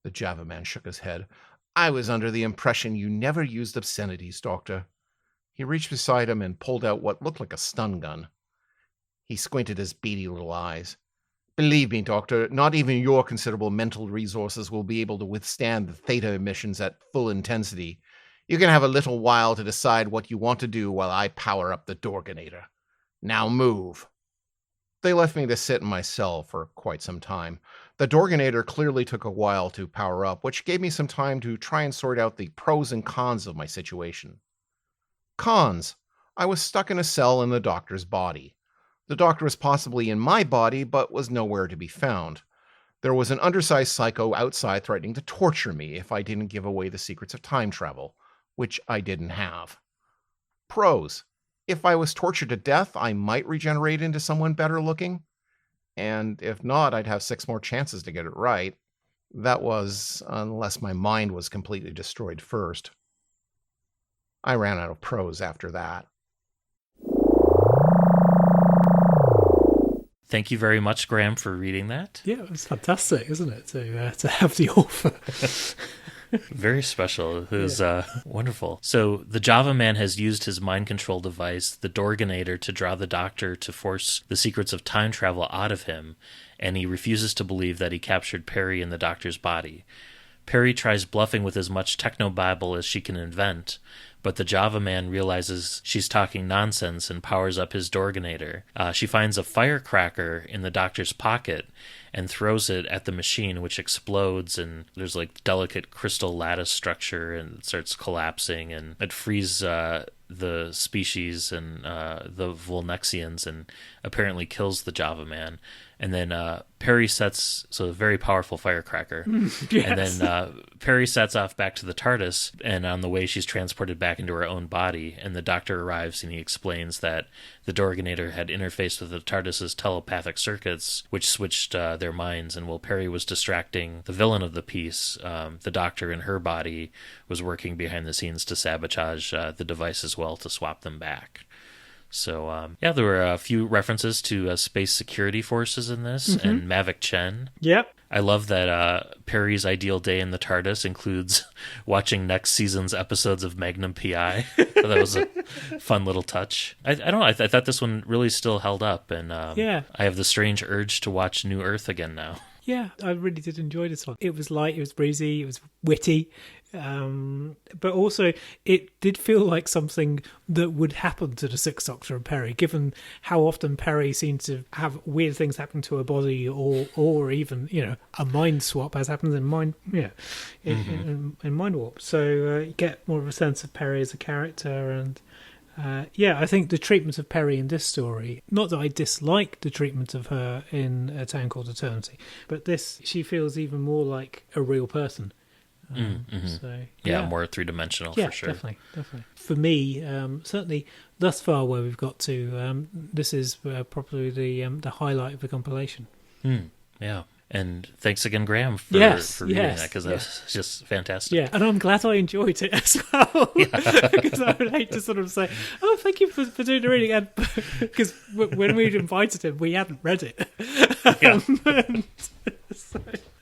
The Java man shook his head. I was under the impression you never used obscenities, Doctor. He reached beside him and pulled out what looked like a stun gun. He squinted his beady little eyes. Believe me, Doctor, not even your considerable mental resources will be able to withstand the theta emissions at full intensity. You can have a little while to decide what you want to do while I power up the Dorganator. Now move. They left me to sit in my cell for quite some time. The Dorganator clearly took a while to power up, which gave me some time to try and sort out the pros and cons of my situation. Cons. I was stuck in a cell in the doctor's body. The doctor was possibly in my body, but was nowhere to be found. There was an undersized psycho outside threatening to torture me if I didn't give away the secrets of time travel, which I didn't have. Pros. If I was tortured to death, I might regenerate into someone better looking. And if not, I'd have 6 more chances to get it right. That was, unless my mind was completely destroyed first. I ran out of pros after that. Thank you very much, Graham, for reading that. Yeah, it was fantastic, isn't it, to have the author. Very special. It was wonderful. So the Java Man has used his mind control device, the Dorganator, to draw the Doctor to force the secrets of time travel out of him, and he refuses to believe that he captured Peri in the Doctor's body. Peri tries bluffing with as much technobabble as she can invent, but the Java Man realizes she's talking nonsense and powers up his Dorganator. She finds a firecracker in the Doctor's pocket and throws it at the machine, which explodes, and there's like delicate crystal lattice structure, and it starts collapsing, and it frees the species and the Volnexians, and apparently kills the Java Man. And then Peri sets, so a very powerful firecracker. Yes. And then Peri sets off back to the TARDIS, and on the way she's transported back into her own body, and the Doctor arrives and he explains that the Dorganator had interfaced with the TARDIS's telepathic circuits, which switched their minds, and while Peri was distracting the villain of the piece, the Doctor in her body was working behind the scenes to sabotage the device as well to swap them back. So, there were a few references to space security forces in this, and Mavic Chen. Yep. I love that Peri's ideal day in the TARDIS includes watching next season's episodes of Magnum P.I. So that was a fun little touch. I don't know, I thought this one really still held up, and I have the strange urge to watch New Earth again now. Yeah, I really did enjoy this one. It was light, it was breezy, it was witty, but also it did feel like something that would happen to the Sixth Doctor and Peri, given how often Peri seems to have weird things happen to her body, or even a mind swap, as happens in Mind in Mind Warp. So you get more of a sense of Peri as a character, and I think the treatment of Peri in this story, not that I dislike the treatment of her in A Town Called Eternity, but she feels even more like a real person. So more three-dimensional, for sure. Definitely. For me, certainly thus far where we've got to, this is probably the highlight of the compilation. Yeah. And thanks again, Graham, for reading that, because that was just fantastic. Yeah, and I'm glad I enjoyed it as well. Because I would hate to sort of say, oh, thank you for doing the reading. Because when we'd invited him, we hadn't read it.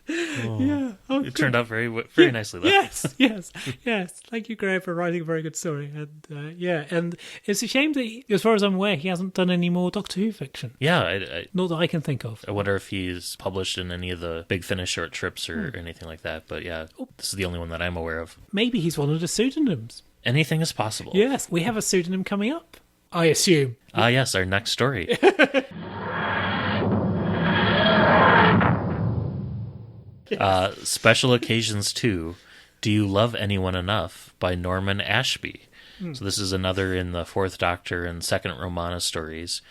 It turned out very nicely, though. Yes. Thank you, Graham, for writing a very good story. And it's a shame that, as far as I'm aware, he hasn't done any more Doctor Who fiction. Yeah, not that I can think of. I wonder if he's published in any of the Big Finish short trips or anything like that. But this is the only one that I'm aware of. Maybe he's one of the pseudonyms. Anything is possible. Yes, we have a pseudonym coming up, I assume. Yes, our next story. Special Occasions 2, Do You Love Anyone Enough by Norman Ashby. So this is another in the Fourth Doctor and Second Romana stories.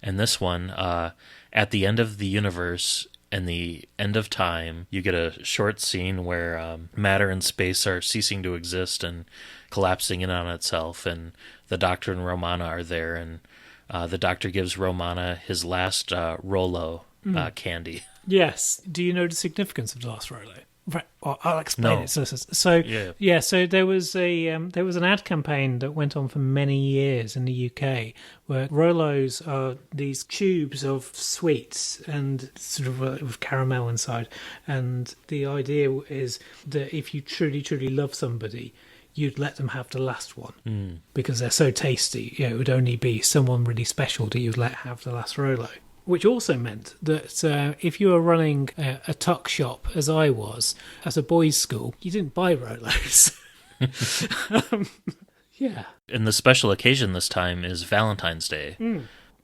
And this one, at the end of the universe and the end of time, you get a short scene where matter and space are ceasing to exist and collapsing in on itself. And the Doctor and Romana are there. And the Doctor gives Romana his last Rolo candy. Yes. Do you know the significance of the last Rolo? Right. Well, I'll explain it. So there was an ad campaign that went on for many years in the UK where Rolos are these tubes of sweets and sort of with caramel inside, and the idea is that if you truly, truly love somebody, you'd let them have the last one because they're so tasty. It would only be someone really special that you'd let have the last Rolo. Which also meant that if you were running a tuck shop, as I was, at a boys' school, you didn't buy Rolos. And the special occasion this time is Valentine's Day.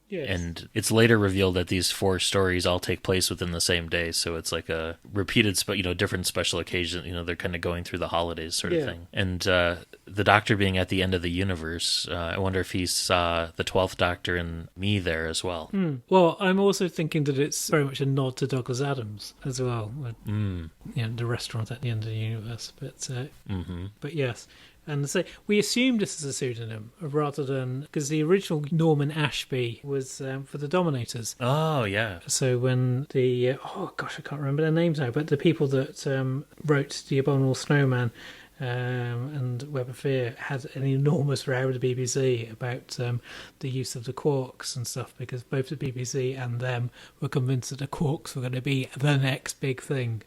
Yes. And it's later revealed that these 4 stories all take place within the same day, so it's like a repeated, different special occasion. They're kind of going through the holidays sort of thing. And the Doctor being at the end of the universe, I wonder if he saw the 12th Doctor and me there as well. Well, I'm also thinking that it's very much a nod to Douglas Adams as well. The restaurant at the end of the universe. But yes. And so we assumed this is a pseudonym rather than, because the original Norman Ashby was for the Dominators. Oh, yeah. So when I can't remember their names now, but the people that wrote The Abominable Snowman And Web of Fear had an enormous row with the BBC about the use of the quarks and stuff, because both the BBC and them were convinced that the quarks were going to be the next big thing.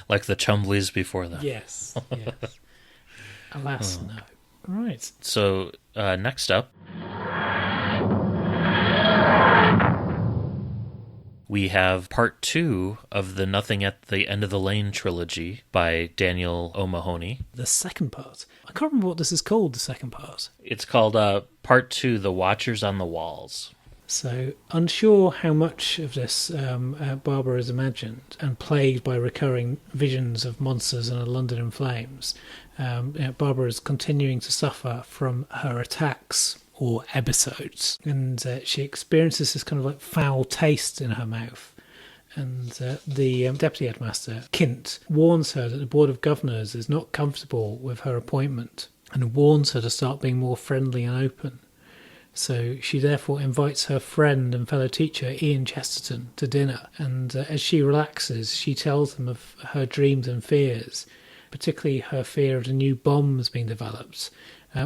Like the Chumleys before them. Yes, yes. Alas, no. Right. So next up, we have part 2 of the Nothing at the End of the Lane trilogy by Daniel O'Mahony. The second part. I can't remember what this is called, the second part. It's called part 2, The Watchers on the Walls. So, unsure how much of this Barbara has imagined, and plagued by recurring visions of monsters and a London in flames, Barbara is continuing to suffer from her attacks or episodes, and she experiences this kind of like foul taste in her mouth. And the deputy headmaster, Kint, warns her that the Board of Governors is not comfortable with her appointment, and warns her to start being more friendly and open. So she therefore invites her friend and fellow teacher Ian Chesterton to dinner, and as she relaxes, she tells him of her dreams and fears, particularly her fear of the new bombs being developed,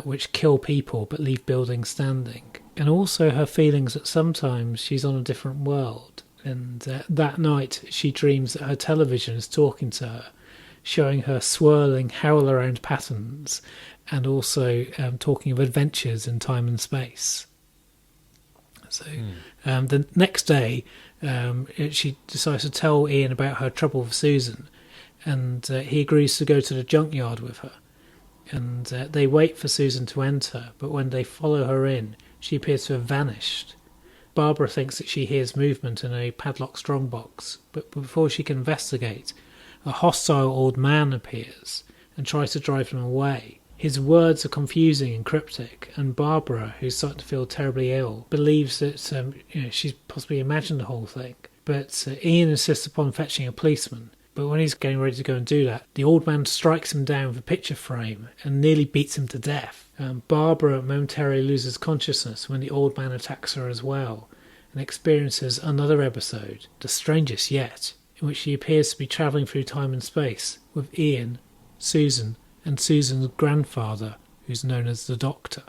which kill people but leave buildings standing, and also her feelings that sometimes she's on a different world. And that night she dreams that her television is talking to her, showing her swirling howl-around patterns, and also talking of adventures in time and space. So the next day she decides to tell Ian about her trouble with Susan, and he agrees to go to the junkyard with her. And they wait for Susan to enter, but when they follow her in, she appears to have vanished. Barbara thinks that she hears movement in a padlocked strongbox, but before she can investigate, a hostile old man appears and tries to drive them away. His words are confusing and cryptic, and Barbara, who's starting to feel terribly ill, believes that she's possibly imagined the whole thing. But Ian insists upon fetching a policeman. But when he's getting ready to go and do that, the old man strikes him down with a picture frame and nearly beats him to death. Barbara momentarily loses consciousness when the old man attacks her as well, and experiences another episode, the strangest yet, in which she appears to be travelling through time and space with Ian, Susan, and Susan's grandfather, who's known as the Doctor.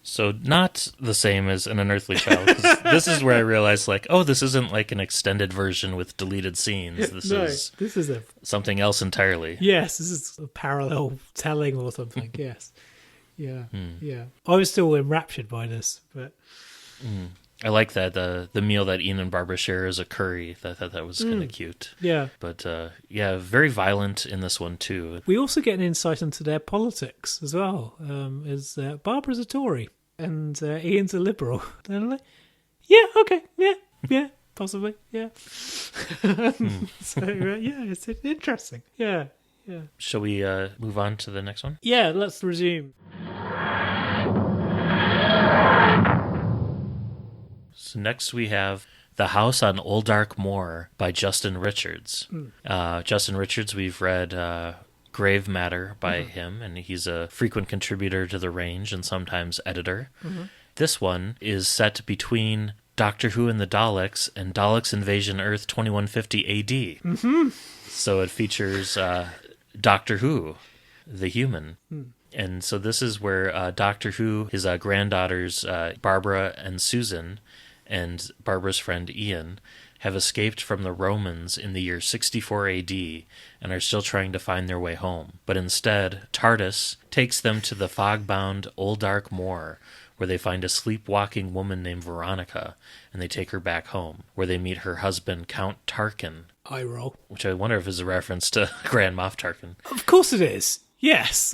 So not the same as An Unearthly Child. 'Cause this is where I realized, like, oh, this isn't like an extended version with deleted scenes. This is something else entirely. Yes, this is a parallel telling or something. Yes, yeah. I was still enraptured by this, but I like that the meal that Ian and Barbara share is a curry. I thought that was kind of cute. Yeah, but very violent in this one too. We also get an insight into their politics as well. As Barbara's a Tory and Ian's a Liberal. They're like, yeah, okay, yeah, possibly, yeah. So it's interesting. Yeah. Shall we move on to the next one? Yeah, let's resume. So next we have The House on Old Dark Moor by Justin Richards. Justin Richards, we've read Grave Matter by him, and he's a frequent contributor to The Range and sometimes editor. This one is set between Doctor Who and the Daleks and Daleks Invasion Earth 2150 AD. So it features Doctor Who, the human. And so this is where Doctor Who, his granddaughters Barbara and Susan, and Barbara's friend Ian have escaped from the Romans in the year 64 AD and are still trying to find their way home. But instead, TARDIS takes them to the fog-bound Old Dark Moor, where they find a sleepwalking woman named Veronica, and they take her back home, where they meet her husband, Count Tarkin. Eye roll. Which I wonder if is a reference to Grand Moff Tarkin. Of course it is. Yes.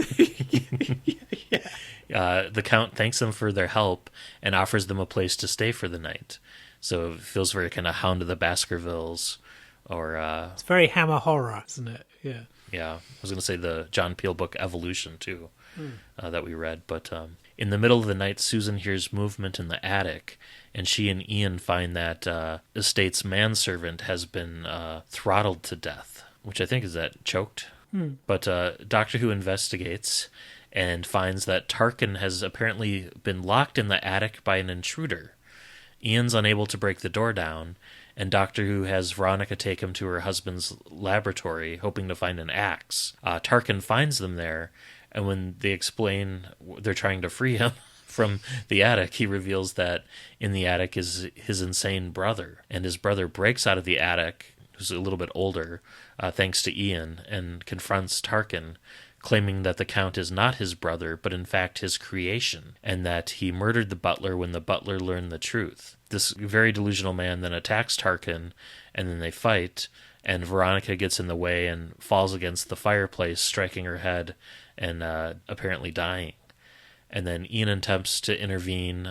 The Count thanks them for their help and offers them a place to stay for the night. So it feels very kind of Hound of the Baskervilles, or it's very Hammer horror, isn't it? Yeah. Yeah, I was going to say the John Peel book Evolution too, that we read. But in the middle of the night, Susan hears movement in the attic, and she and Ian find that estate's manservant has been throttled to death, which I think is that choked. But Doctor Who investigates and finds that Tarkin has apparently been locked in the attic by an intruder, Ian's unable to break the door down, and Doctor Who has Veronica take him to her husband's laboratory, hoping to find an axe. Tarkin finds them there, and when they explain they're trying to free him from the attic, he reveals that in the attic is his insane brother, and his brother breaks out of the attic, who's a little bit older, thanks to Ian, and confronts Tarkin, claiming that the Count is not his brother, but in fact his creation, and that he murdered the butler when the butler learned the truth. This very delusional man then attacks Tarkin, and then they fight, and Veronica gets in the way and falls against the fireplace, striking her head and apparently dying. And then Ian attempts to intervene,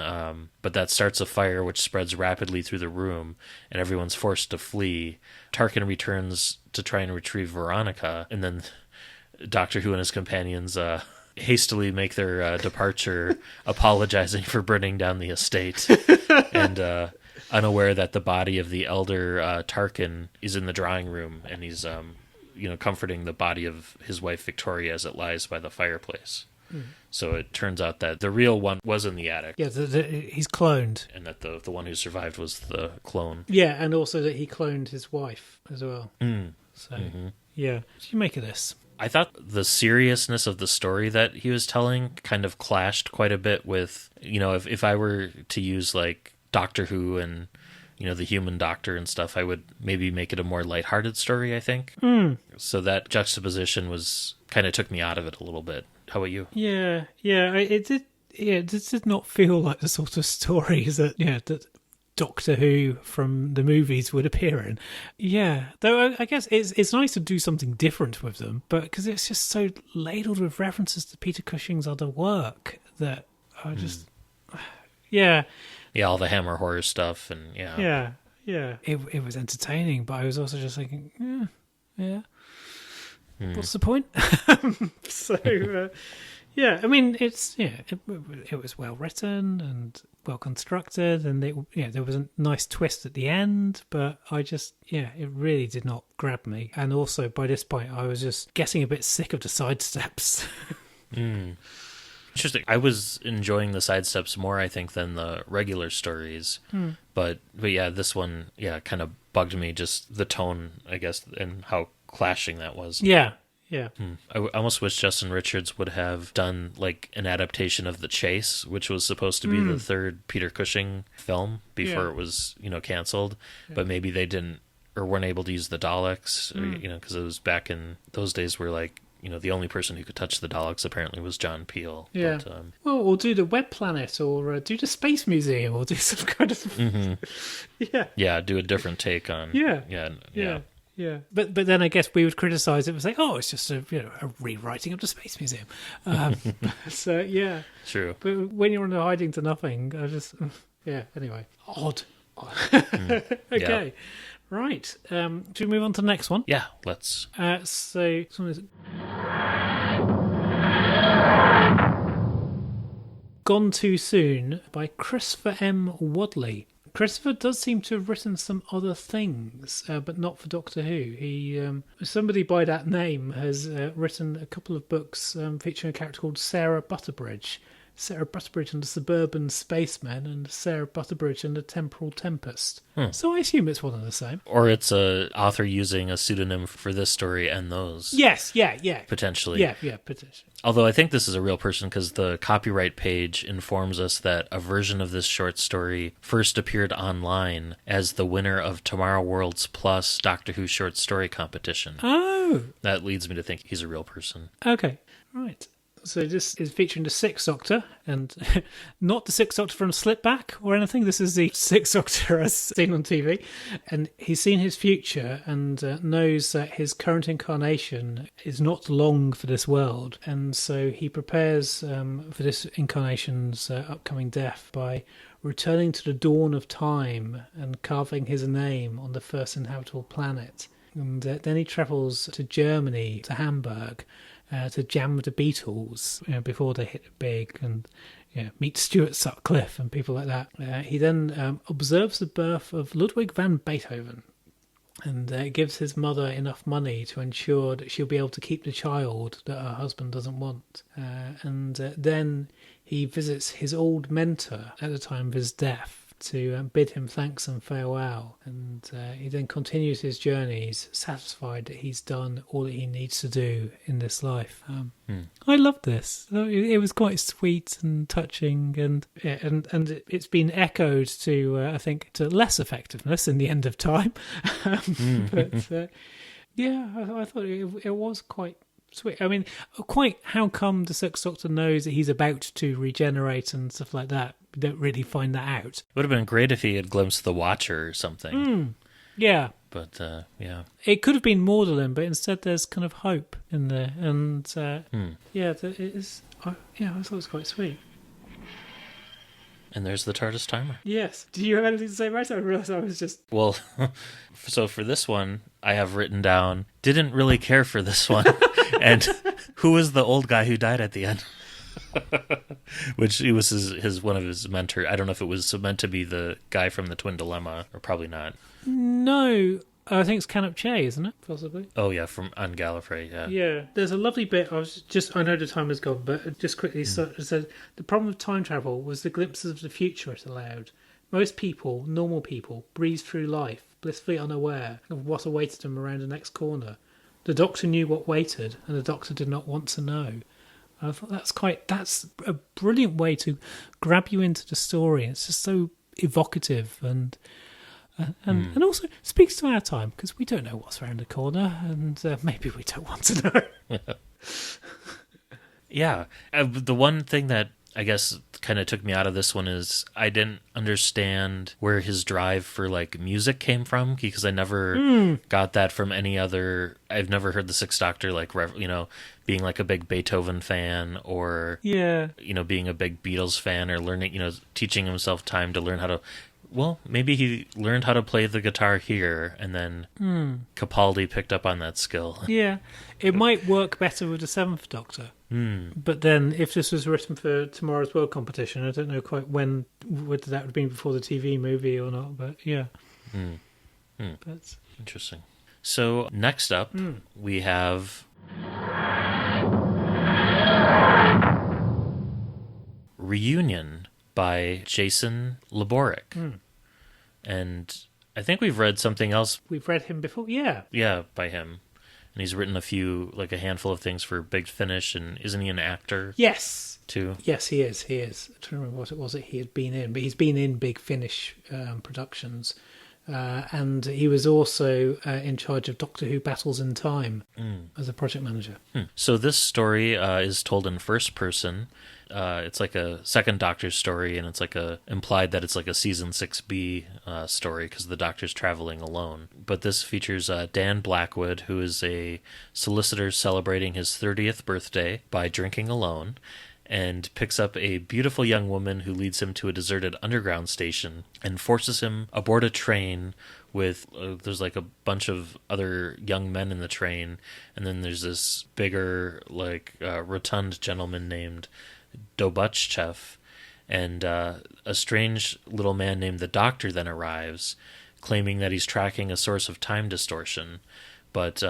but that starts a fire which spreads rapidly through the room, and everyone's forced to flee. Tarkin returns to try and retrieve Veronica, and then Doctor Who and his companions hastily make their departure, apologizing for burning down the estate, and unaware that the body of the elder Tarkin is in the drawing room, and he's comforting the body of his wife Victoria as it lies by the fireplace. So it turns out that the real one was in the attic. Yeah, he's cloned. And that the one who survived was the clone. Yeah, and also that he cloned his wife as well. So, yeah. What do you make of this? I thought the seriousness of the story that he was telling kind of clashed quite a bit with, if I were to use like Doctor Who and, the Human Doctor and stuff, I would maybe make it a more lighthearted story, I think. So that juxtaposition kind of took me out of it a little bit. How about you? Yeah, it did. Yeah, it did not feel like the sort of stories that Doctor Who from the movies would appear in. Yeah, though I guess it's nice to do something different with them, but because it's just so ladled with references to Peter Cushing's other work that I just, yeah, all the Hammer horror stuff and yeah. It was entertaining, but I was also just thinking, yeah. What's the point? So, yeah, I mean, it was well written and well constructed, and there was a nice twist at the end, but I just, it really did not grab me. And also, by this point, I was just getting a bit sick of the sidesteps. Interesting. I was enjoying the sidesteps more, I think, than the regular stories. But yeah, this one, kind of bugged me, just the tone, I guess, and how clashing that was. Yeah. I almost wish Justin Richards would have done like an adaptation of The Chase, which was supposed to be the third Peter Cushing film before it was canceled, but maybe they didn't or weren't able to use the Daleks, because it was back in those days where like the only person who could touch the Daleks apparently was John Peel. Yeah. But, well, or do the Web Planet, or do the Space Museum, or do some kind of do a different take on Yeah, but then I guess we would criticise it and say, "Oh, it's just a rewriting of the Space Museum." So yeah, true. But when you're on a hiding to nothing, I just Anyway, odd. Okay, right. Should we move on to the next one? Yeah, let's. So this one is Gone Too Soon by Christopher M. Wadley. Christopher does seem to have written some other things, but not for Doctor Who. He, somebody by that name has written a couple of books featuring a character called Sarah Butterbridge. Sarah Butterbridge and the Suburban Spacemen, and Sarah Butterbridge and the Temporal Tempest. So I assume it's one and the same. Or it's a author using a pseudonym for this story and those. Yes, yeah. Potentially. Yeah, potentially. Although I think this is a real person because the copyright page informs us that a version of this short story first appeared online as the winner of Tomorrow World's Plus Doctor Who short story competition. Oh! That leads me to think he's a real person. Okay, right. So this is featuring the Sixth Doctor, and not the Sixth Doctor from Slipback or anything. This is the Sixth Doctor as seen on TV. And he's seen his future and knows that his current incarnation is not long for this world. And so he prepares for this incarnation's upcoming death by returning to the dawn of time and carving his name on the first inhabitable planet. And then he travels to Germany, to Hamburg, to jam with the Beatles before they hit it big, and meet Stuart Sutcliffe and people like that. He then observes the birth of Ludwig van Beethoven, and gives his mother enough money to ensure that she'll be able to keep the child that her husband doesn't want. And then he visits his old mentor at the time of his death, to bid him thanks and farewell. And he then continues his journey. He's satisfied that he's done all that he needs to do in this life. I love this. It was quite sweet and touching, and it's been echoed to I think to less effectiveness in the end of time. But yeah, I thought it was quite sweet. I mean, quite how come the Sixth Doctor knows that he's about to regenerate and stuff like that? We don't really find that out. It would have been great if he had glimpsed the Watcher or something. Yeah. But, yeah. It could have been Magdalene, but instead there's kind of hope in there. And, yeah, it is... I thought it was quite sweet. And there's the TARDIS Timer. Yes. Do you have anything to say about it? I realised I was just... Well, so for this one, I have written down, didn't really care for this one. And who was the old guy who died at the end? Which he was his one of his mentor. I don't know if it was meant to be the guy from the Twin Dilemma, or probably not. No, I think it's Canop Che, isn't it? Possibly. Oh yeah, from on Gallifrey. Yeah. Yeah. There's a lovely bit. I know the time has gone, but just quickly, so it said the problem of time travel was the glimpses of the future it allowed. Most people, normal people, breeze through life, blissfully unaware of what awaited them around the next corner. The Doctor knew what waited, and the Doctor did not want to know. I thought that's a brilliant way to grab you into the story. It's just so evocative and also speaks to our time, because we don't know what's around the corner, and maybe we don't want to know. Yeah. The one thing that I guess kind of took me out of this one is I didn't understand where his drive for like music came from, because I never got that from any other. I've never heard the Sixth Doctor like being like a big Beethoven fan, or being a big Beatles fan, or learning teaching himself time to learn how to. Well, maybe he learned how to play the guitar here, and then Capaldi picked up on that skill. Yeah, it might work better with the Seventh Doctor. But then, if this was written for Tomorrow's World competition, I don't know quite whether that would have been before the TV movie or not. But yeah, But... interesting. So next up, we have Reunion by Jason Laborick. And I think we've read something else. We've read him before, yeah. Yeah, by him. And he's written a handful of things for Big Finish, and isn't he an actor? Yes. Too? Yes, he is. I'm trying to remember what it was that he had been in, but he's been in Big Finish productions. And he was also in charge of Doctor Who Battles in Time as a project manager. So this story is told in first person. It's like a second Doctor story, and it's implied that it's like a season 6B story, because the Doctor's traveling alone. But this features Dan Blackwood, who is a solicitor celebrating his 30th birthday by drinking alone, and picks up a beautiful young woman who leads him to a deserted underground station and forces him aboard a train with there's like a bunch of other young men in the train, and then there's this bigger rotund gentleman named Dobutchev, and a strange little man named the Doctor then arrives, claiming that he's tracking a source of time distortion, but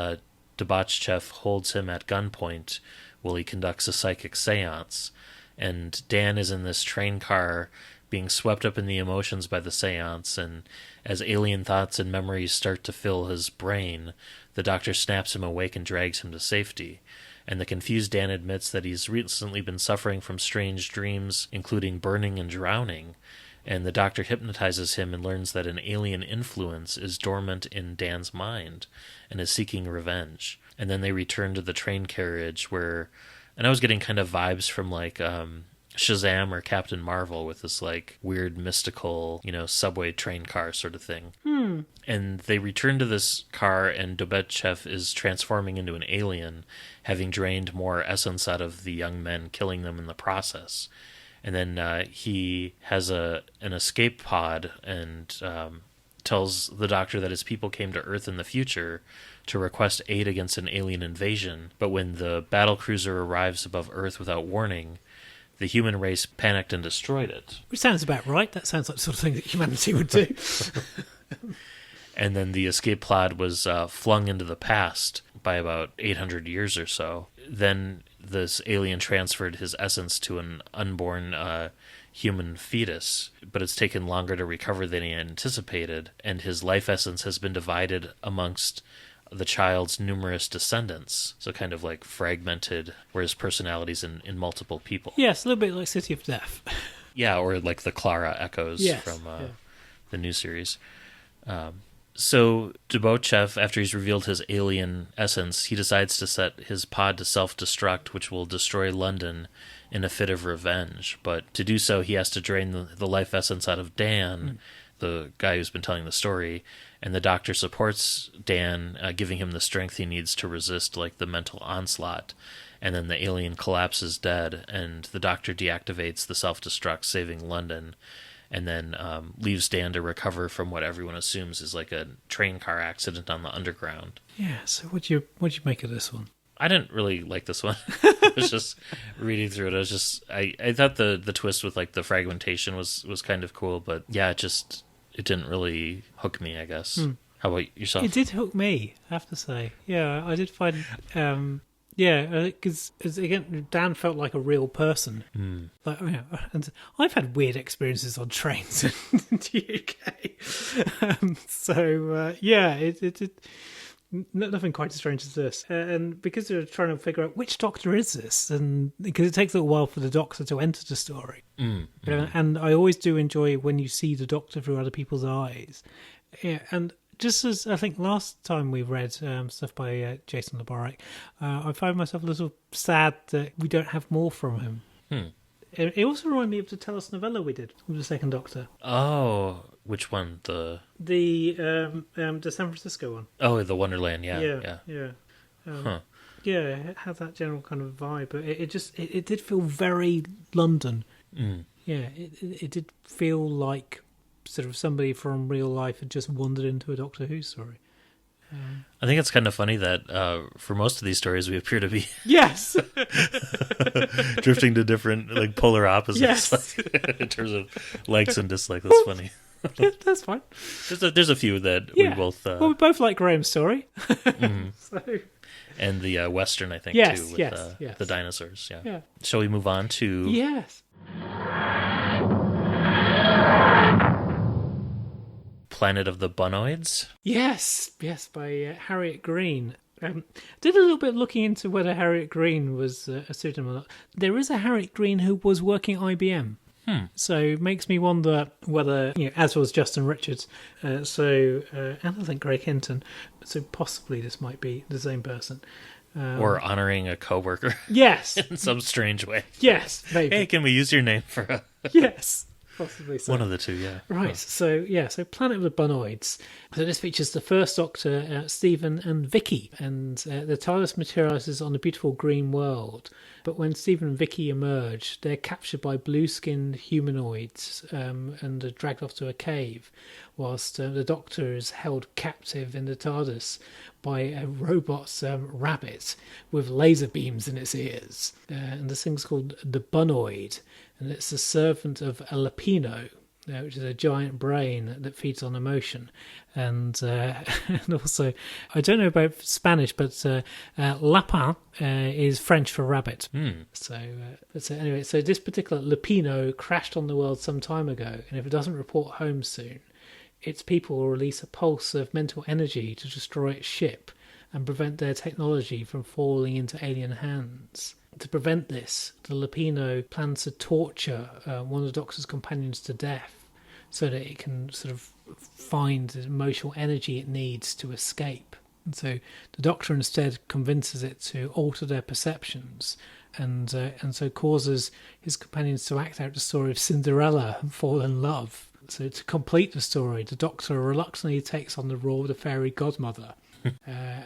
Dobutchev holds him at gunpoint while he conducts a psychic seance, and Dan is in this train car being swept up in the emotions by the seance, and as alien thoughts and memories start to fill his brain, the Doctor snaps him awake and drags him to safety. And the confused Dan admits that he's recently been suffering from strange dreams, including burning and drowning, and the Doctor hypnotizes him and learns that an alien influence is dormant in Dan's mind and is seeking revenge. And then they return to the train carriage and I was getting kind of vibes from Shazam or Captain Marvel with this weird mystical, subway train car sort of thing. And they return to this car, and Dobutchev is transforming into an alien, having drained more essence out of the young men, killing them in the process. And then he has an escape pod and tells the Doctor that his people came to Earth in the future to request aid against an alien invasion. But when the battlecruiser arrives above Earth without warning, the human race panicked and destroyed it. Which sounds about right. That sounds like the sort of thing that humanity would do. And then the escape pod was flung into the past by about 800 years or so. Then this alien transferred his essence to an unborn human fetus, but it's taken longer to recover than he anticipated, and his life essence has been divided amongst the child's numerous descendants, so kind of like fragmented, where his personality's in multiple people. Yes, a little bit like City of Death. Yeah, or like the Clara echoes from the new series. So Dubovchev, after he's revealed his alien essence, he decides to set his pod to self-destruct, which will destroy London in a fit of revenge. But to do so, he has to drain the life essence out of Dan, the guy who's been telling the story, and the Doctor supports Dan, giving him the strength he needs to resist like the mental onslaught. And then the alien collapses dead, and the Doctor deactivates the self-destruct, saving London, and then leaves Dan to recover from what everyone assumes is like a train car accident on the underground. Yeah, so what'd you make of this one? I didn't really like this one. I was just reading through it. I thought the twist with like the fragmentation was kind of cool, but yeah, it didn't really hook me, I guess. How about yourself? It did hook me, I have to say. Yeah, I did find... because again, Dan felt like a real person. Like, and I've had weird experiences on trains in the UK. Nothing quite as strange as this. And because they're trying to figure out which Doctor is this, and because it takes a little while for the Doctor to enter the story. And I always do enjoy when you see the Doctor through other people's eyes. Yeah, and just as I think last time we read stuff by Jason Labarek, I found myself a little sad that we don't have more from him. It also reminded me of the Tellus novella we did with the Second Doctor. Oh, which one? The San Francisco one. Oh, the Wonderland. Yeah. Yeah, it had that general kind of vibe, but it did feel very London. Yeah, it did feel like sort of somebody from real life had just wandered into a Doctor Who story. I think it's kind of funny that for most of these stories we appear to be yes drifting to different like polar opposites like, in terms of likes and dislikes. That's funny. Yeah, that's fine. There's a few that we both well, we both like Graham's story. So. And the Western, I think, yes, too, with the dinosaurs. Yeah. Shall we move on to... Yes. Planet of the Bunoids? Yes, by Harriet Green. Did a little bit looking into whether Harriet Green was a pseudonym or not. There is a Harriet Green who was working at IBM. So it makes me wonder whether, as was Justin Richards, and I think Greg Hinton, so possibly this might be the same person. Or honoring a coworker. Yes. In some strange way. Yes, maybe. Hey, can we use your name for a... Yes. Possibly so. One of the two, yeah. Right, so Planet of the Bunoids. So this features the First Doctor, Stephen and Vicky, and the TARDIS materialises on a beautiful green world. But when Stephen and Vicky emerge, they're captured by blue-skinned humanoids and are dragged off to a cave, whilst the Doctor is held captive in the TARDIS by a robot's rabbit with laser beams in its ears. And this thing's called the Bunoid, and it's the servant of a Lapino, which is a giant brain that feeds on emotion. And also, I don't know about Spanish, but lapin is French for rabbit. So anyway, so this particular Lapino crashed on the world some time ago, and if it doesn't report home soon, its people will release a pulse of mental energy to destroy its ship and prevent their technology from falling into alien hands. To prevent this, the Lapino plans to torture one of the Doctor's companions to death so that it can sort of find the emotional energy it needs to escape. And so the Doctor instead convinces it to alter their perceptions and so causes his companions to act out the story of Cinderella and fall in love. So to complete the story, the Doctor reluctantly takes on the role of the fairy godmother.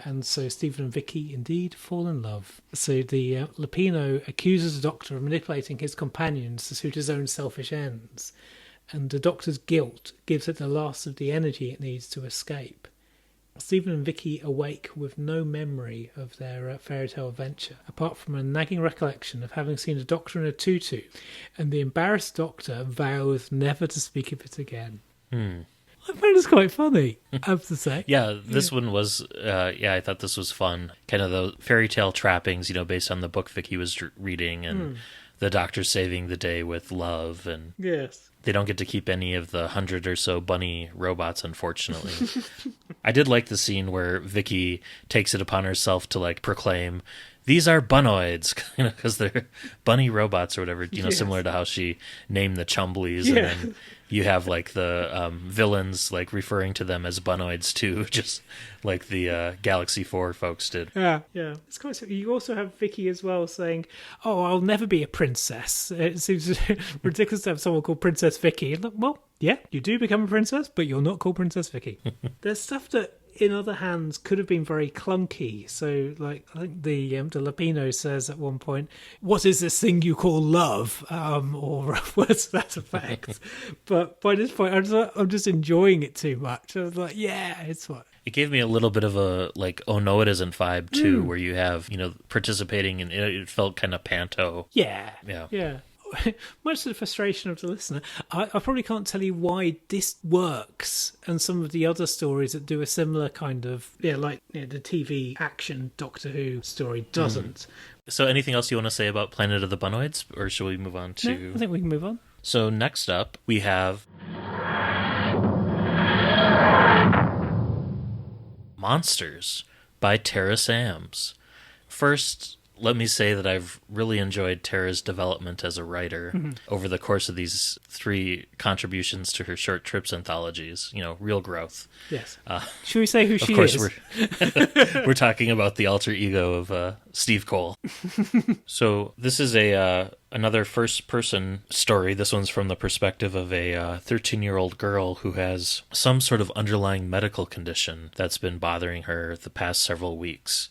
And so Stephen and Vicky indeed fall in love. So the Lapino accuses the Doctor of manipulating his companions to suit his own selfish ends, and the Doctor's guilt gives it the last of the energy it needs to escape. Stephen and Vicky awake with no memory of their fairy tale adventure, apart from a nagging recollection of having seen the Doctor in a tutu, and the embarrassed Doctor vows never to speak of it again. I find this quite funny, I have to say. Yeah, this one was, I thought this was fun. Kind of the fairy tale trappings, based on the book Vicky was reading and the doctor saving the day with love, and Yes. they don't get to keep any of the 100 or so bunny robots, unfortunately. I did like the scene where Vicky takes it upon herself to like proclaim, "These are bunoids," because they're bunny robots or whatever, Yes. similar to how she named the Chumbleys. Yeah. And then you have like the villains like referring to them as bunoids too, just like the Galaxy 4 folks did. Yeah. It's quite. You also have Vicky as well saying, "Oh, I'll never be a princess." It seems ridiculous to have someone called Princess Vicky. And, well, yeah, you do become a princess, but you're not called Princess Vicky. There's stuff that, in other hands, could have been very clunky. So, like, I think the Lapino says at one point, "What is this thing you call love?" Or words to that effect. But by this point, I'm just enjoying it too much. I was like, yeah, it's what. It gave me a little bit of a like "Oh no, it isn't" vibe too, where you have participating, and it felt kind of panto. Yeah. Yeah. Much to the frustration of the listener, I probably can't tell you why this works, and some of the other stories that do a similar kind of the TV action Doctor Who story doesn't. So, anything else you want to say about Planet of the Bunoids, or shall we move on to? No, I think we can move on. So next up we have Monsters by Tara Sams. First, let me say that I've really enjoyed Tara's development as a writer over the course of these 3 contributions to her short trips anthologies. Real growth. Yes. Should we say who she is? Of course, we're talking about the alter ego of Steve Cole. So this is another first-person story. This one's from the perspective of a 13-year-old girl who has some sort of underlying medical condition that's been bothering her the past several weeks.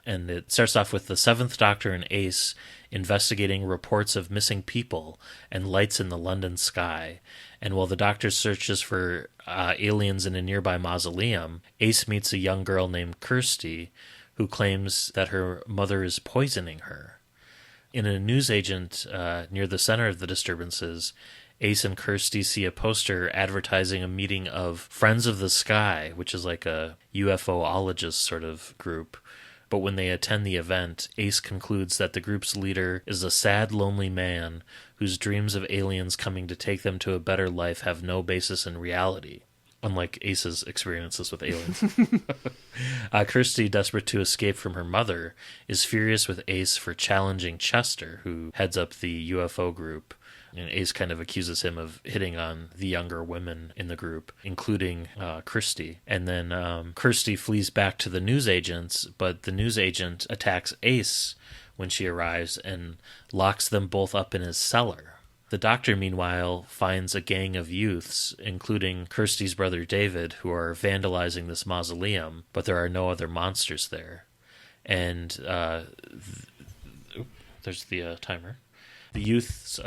And it starts off with the 7th Doctor and Ace investigating reports of missing people and lights in the London sky. And while the Doctor searches for aliens in a nearby mausoleum, Ace meets a young girl named Kirsty who claims that her mother is poisoning her. In a newsagent near the center of the disturbances, Ace and Kirsty see a poster advertising a meeting of Friends of the Sky, which is like a UFOologist sort of group. But when they attend the event, Ace concludes that the group's leader is a sad, lonely man whose dreams of aliens coming to take them to a better life have no basis in reality, unlike Ace's experiences with aliens. Kirsty, desperate to escape from her mother, is furious with Ace for challenging Chester, who heads up the UFO group. And Ace kind of accuses him of hitting on the younger women in the group, including Kirsty. And then Kirsty flees back to the newsagents, but the newsagent attacks Ace when she arrives and locks them both up in his cellar. The Doctor, meanwhile, finds a gang of youths, including Kirsty's brother David, who are vandalizing this mausoleum, but there are no other monsters there. And there's the timer. The youths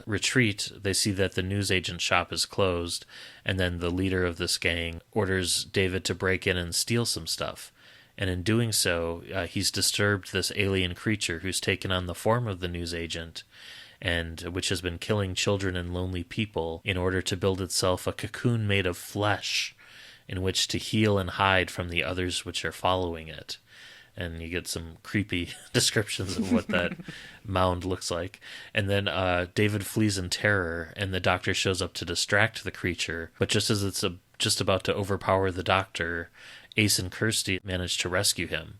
retreat. They see that the newsagent shop is closed, and then the leader of this gang orders David to break in and steal some stuff. And in doing so, he's disturbed this alien creature who's taken on the form of the newsagent, and which has been killing children and lonely people in order to build itself a cocoon made of flesh in which to heal and hide from the others which are following it. And you get some creepy descriptions of what that mound looks like. And then David flees in terror, and the Doctor shows up to distract the creature. But just as it's just about to overpower the Doctor, Ace and Kirsty manage to rescue him.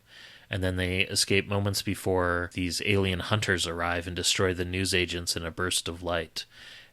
And then they escape moments before these alien hunters arrive and destroy the newsagents in a burst of light.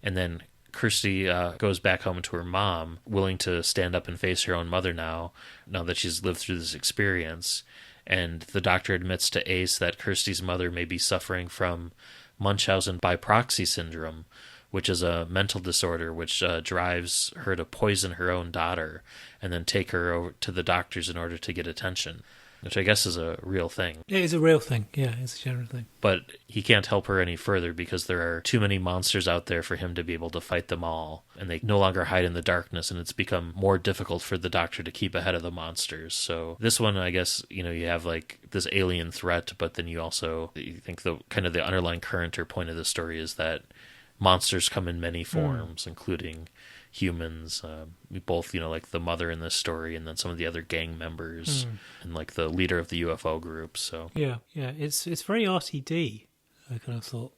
And then Kirsty goes back home to her mom, willing to stand up and face her own mother now that she's lived through this experience. And the Doctor admits to Ace that Kirsty's mother may be suffering from Munchausen by proxy syndrome, which is a mental disorder which drives her to poison her own daughter and then take her over to the doctors in order to get attention, which I guess is a real thing. It is a real thing. Yeah, it's a general thing. But he can't help her any further because there are too many monsters out there for him to be able to fight them all. And they no longer hide in the darkness, and it's become more difficult for the Doctor to keep ahead of the monsters. So this one, I guess, you have like this alien threat, but then you think the kind of the underlying current or point of the story is that monsters come in many forms, including humans, both, like the mother in this story and then some of the other gang members and like the leader of the UFO group. So yeah, it's very RTD, I kind of thought.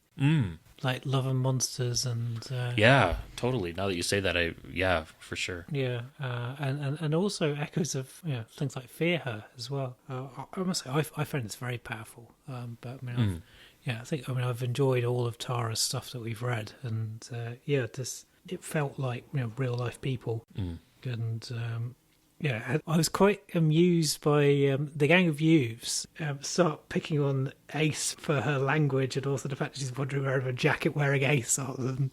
Like Love and Monsters and Yeah, totally. Now that you say that, yeah, for sure. yeah, and also echoes of things like Fear Her as well. I must say, I find it's very powerful. But I mean, I've enjoyed all of Tara's stuff that we've read, and it felt like real life people, and I was quite amused by the gang of youths start picking on Ace for her language, and also the fact that she's wandering around with a jacket wearing Ace on,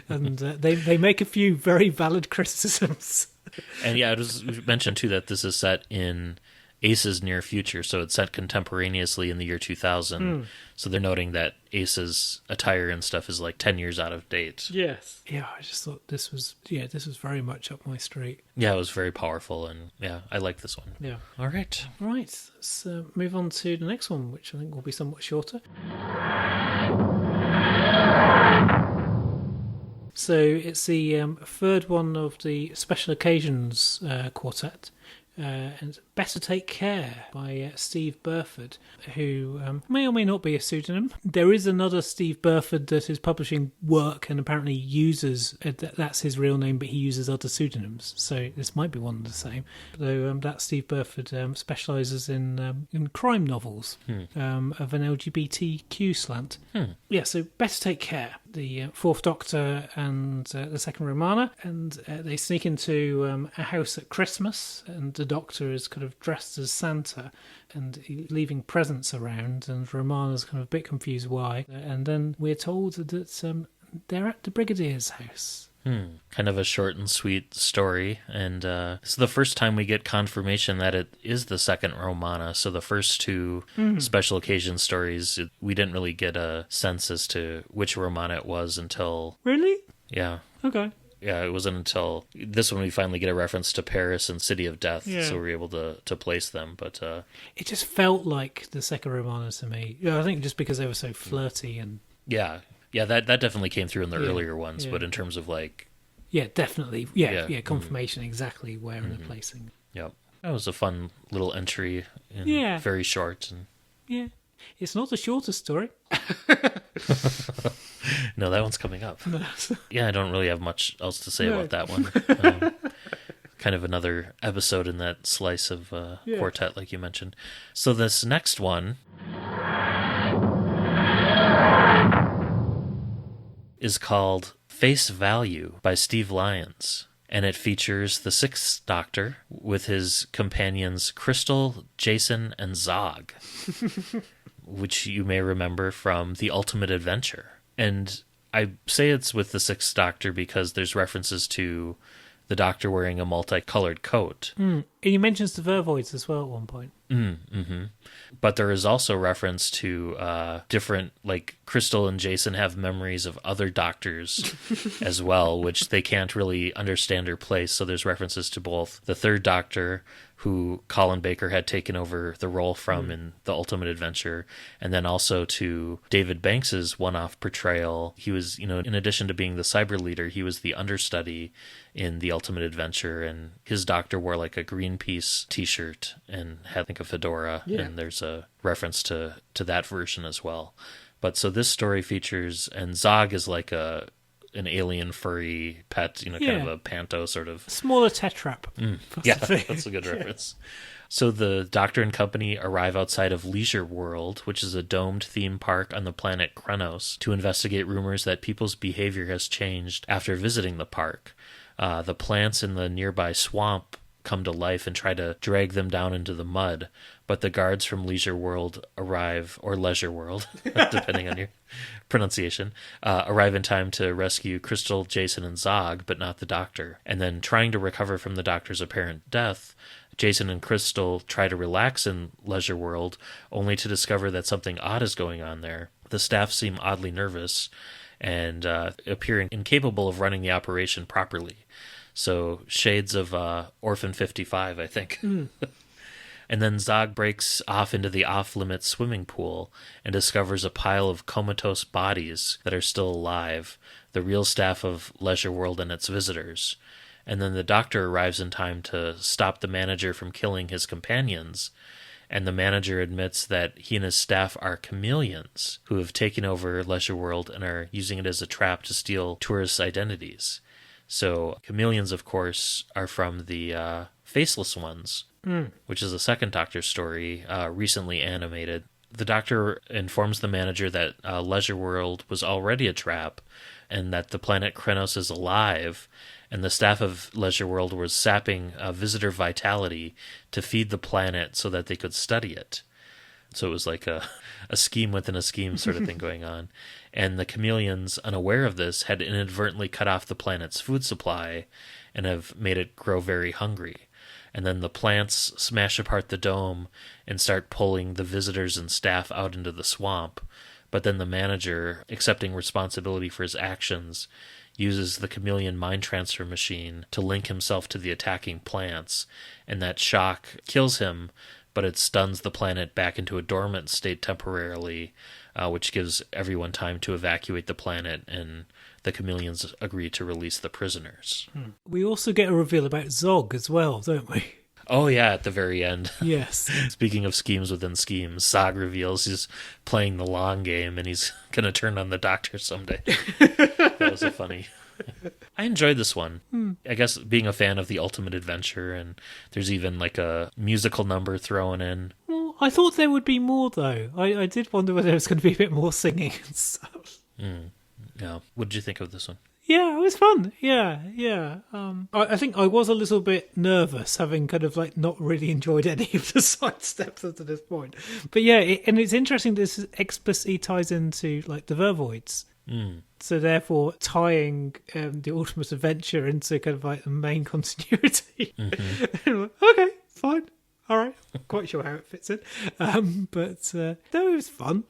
and they make a few very valid criticisms. And yeah, it was mentioned too that this is set in Ace's near future, so it's set contemporaneously in the year 2000. So they're noting that Ace's attire and stuff is like 10 years out of date. Yes. Yeah, I just thought this was very much up my street. Yeah, it was very powerful, and yeah, I like this one. Yeah. All right. Right, let's move on to the next one, which I think will be somewhat shorter. So it's the third one of the Special Occasions quartet. And Better Take Care by Steve Burford, who may or may not be a pseudonym. There is another Steve Burford that is publishing work and apparently uses, that's his real name, but he uses other pseudonyms. So this might be one and the same. Though that Steve Burford specialises in crime novels of an LGBTQ slant. Yeah, so Better Take Care. The Fourth Doctor and the second Romana, and they sneak into a house at Christmas, and the Doctor is kind of dressed as Santa and leaving presents around, and Romana's kind of a bit confused why. And then we're told that they're at the Brigadier's house. Kind of a short and sweet story, and it's the first time we get confirmation that it is the second Romana. So the first two Special Occasion stories, we didn't really get a sense as to which Romana it was until... Really? Yeah. Okay. Yeah, it wasn't until this one we finally get a reference to Paris and City of Death, so we were able to place them. But it just felt like the second Romana to me. I think just because they were so flirty and... Yeah, that definitely came through in the earlier ones, but in terms of like... Yeah, definitely. Yeah, confirmation exactly where in the placing. Yep. That was a fun little entry. Very short. And... Yeah. It's not the shortest story. No, that one's coming up. Yeah, I don't really have much else to say about that one. Kind of another episode in that slice of quartet, like you mentioned. So this next one... is called Face Value by Steve Lyons, and it features the Sixth Doctor with his companions Crystal, Jason, and Zog, which you may remember from The Ultimate Adventure. And I say it's with the Sixth Doctor because there's references to the Doctor wearing a multicolored coat. And he mentions the Vervoids as well at one point. But there is also reference to different, like Crystal and Jason have memories of other Doctors as well, which they can't really understand or place. So there's references to both the Third Doctor, who Colin Baker had taken over the role from in The Ultimate Adventure, and then also to David Banks's one-off portrayal. He was, in addition to being the cyber leader, he was the understudy in The Ultimate Adventure, and his Doctor wore like a Greenpeace t-shirt and had like a fedora, and there's a reference to that version as well. But so this story features, and Zog is like an alien furry pet, kind of a panto sort of. Smaller tetrap. Yeah, that's a good reference. So the Doctor and company arrive outside of Leisure World, which is a domed theme park on the planet Krenos, to investigate rumors that people's behavior has changed after visiting the park. The plants in the nearby swamp come to life and try to drag them down into the mud, but the guards from Leisure World arrive, or Leisure World, depending on your pronunciation, arrive in time to rescue Crystal, Jason, and Zog, but not the Doctor. And then, trying to recover from the Doctor's apparent death, Jason and Crystal try to relax in Leisure World, only to discover that something odd is going on there. The staff seem oddly nervous and appear incapable of running the operation properly. So shades of Orphan 55, I think. And then Zog breaks off into the off-limits swimming pool and discovers a pile of comatose bodies that are still alive, the real staff of Leisure World and its visitors. And then the Doctor arrives in time to stop the manager from killing his companions, And the manager admits that he and his staff are chameleons who have taken over Leisure World and are using it as a trap to steal tourists' identities. So chameleons, of course, are from the Faceless Ones, which is a second Doctor story, recently animated. The Doctor informs the manager that Leisure World was already a trap and that the planet Krenos is alive, and the staff of Leisure World was sapping visitor vitality to feed the planet so that they could study it. So it was like a scheme within a scheme sort of thing going on. And the chameleons, unaware of this, had inadvertently cut off the planet's food supply and have made it grow very hungry. And then the plants smash apart the dome and start pulling the visitors and staff out into the swamp. But then the manager, accepting responsibility for his actions, uses the chameleon mind transfer machine to link himself to the attacking plants, and that shock kills him, but it stuns the planet back into a dormant state temporarily, which gives everyone time to evacuate the planet, and the chameleons agree to release the prisoners. We also get a reveal about Zog as well, don't we? Oh yeah, at the very end. Yes. Speaking of schemes within schemes, Zog reveals he's playing the long game and he's going to turn on the Doctor someday. That was a funny... I enjoyed this one. I guess being a fan of The Ultimate Adventure, and there's even like a musical number thrown in. Well, I thought there would be more, though. I did wonder whether there was going to be a bit more singing and stuff. Yeah. What did you think of this one? Yeah, it was fun. Yeah. I think I was a little bit nervous, having kind of like not really enjoyed any of the side steps up to this point. But yeah, and it's interesting this explicitly ties into like the Vervoids. So therefore tying the Ultimate Adventure into kind of like the main continuity. Okay, fine. All right. Not quite sure how it fits in. But no, it was fun.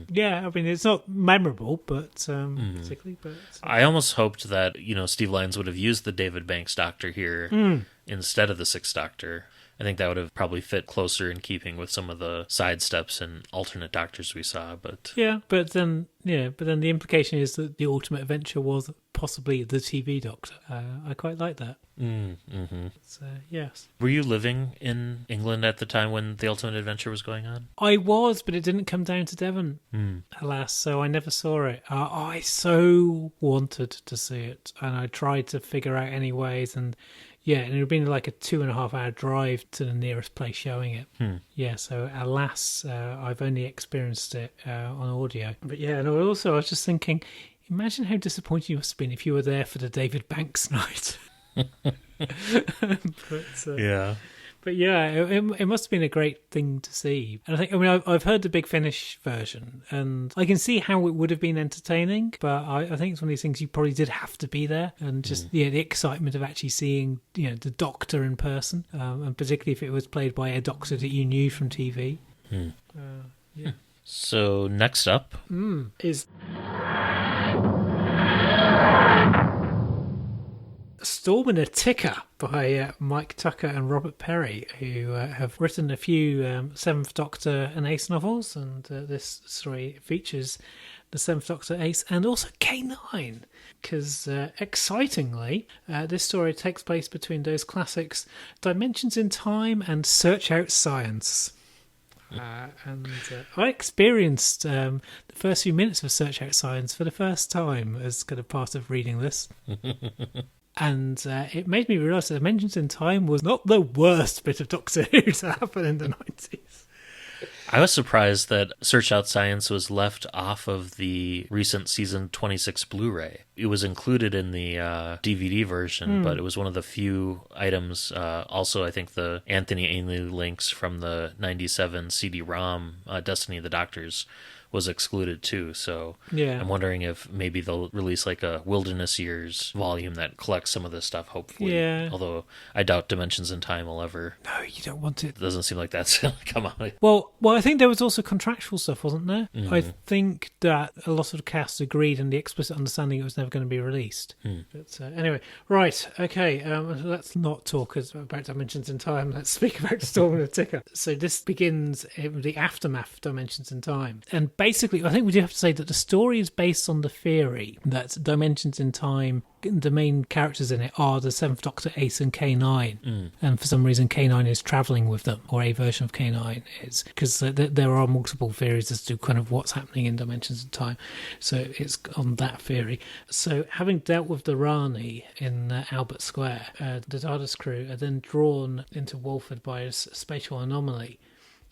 Yeah, I mean, it's not memorable, but particularly. But I almost hoped that, Steve Lyons would have used the David Banks Doctor here instead of the Sixth Doctor. I think that would have probably fit closer in keeping with some of the side steps and alternate Doctors we saw. But then the implication is that the Ultimate Adventure was possibly the TV Doctor. I quite like that. So yes. Were you living in England at the time when the Ultimate Adventure was going on? I was, but it didn't come down to Devon, alas. So I never saw it. I so wanted to see it, and I tried to figure out any ways and. Yeah, and it would have been like a 2.5 hour drive to the nearest place showing it. Yeah, so alas, I've only experienced it on audio. But yeah, and also I was just thinking, imagine how disappointed you must have been if you were there for the David Banks night. Yeah. But yeah, it must have been a great thing to see. And I've heard the Big Finish version, and I can see how it would have been entertaining, but I think it's one of these things you probably did have to be there, and just the excitement of actually seeing the Doctor in person, and particularly if it was played by a Doctor that you knew from TV. Yeah. So next up is Storm in a Ticker by Mike Tucker and Robert Perry, who have written a few Seventh Doctor and Ace novels, and this story features the Seventh Doctor, Ace, and also K9, because excitingly, this story takes place between those classics Dimensions in Time and Search Out Science. And I experienced the first few minutes of Search Out Science for the first time as kind of part of reading this. And it made me realise that Dimensions in Time was not the worst bit of Doctor Who to happen in the 90s. I was surprised that Search Out Science was left off of the recent season 26 Blu-ray. It was included in the DVD version, but it was one of the few items. Also, I think the Anthony Ainley links from the 97 CD-ROM Destiny of the Doctors was excluded too, so yeah. I'm wondering if maybe they'll release like a Wilderness Years volume that collects some of this stuff, hopefully. Yeah. Although I doubt Dimensions in Time will ever. No, you don't want it. It doesn't seem like that's going to come out. Well, I think there was also contractual stuff, wasn't there? I think that a lot of the cast agreed and the explicit understanding it was never going to be released. But anyway, right, okay, let's not talk about Dimensions in Time. Let's speak about Storm in a Ticker. So this begins the aftermath of Dimensions in Time. And basically, I think we do have to say that the story is based on the theory that Dimensions in Time, the main characters in it are the Seventh Doctor, Ace, and K9. And for some reason, K9 is travelling with them, or a version of K9 is, because there are multiple theories as to kind of what's happening in Dimensions in Time. So it's on that theory. So having dealt with the Rani in Albert Square, the TARDIS crew are then drawn into Walford by a spatial anomaly.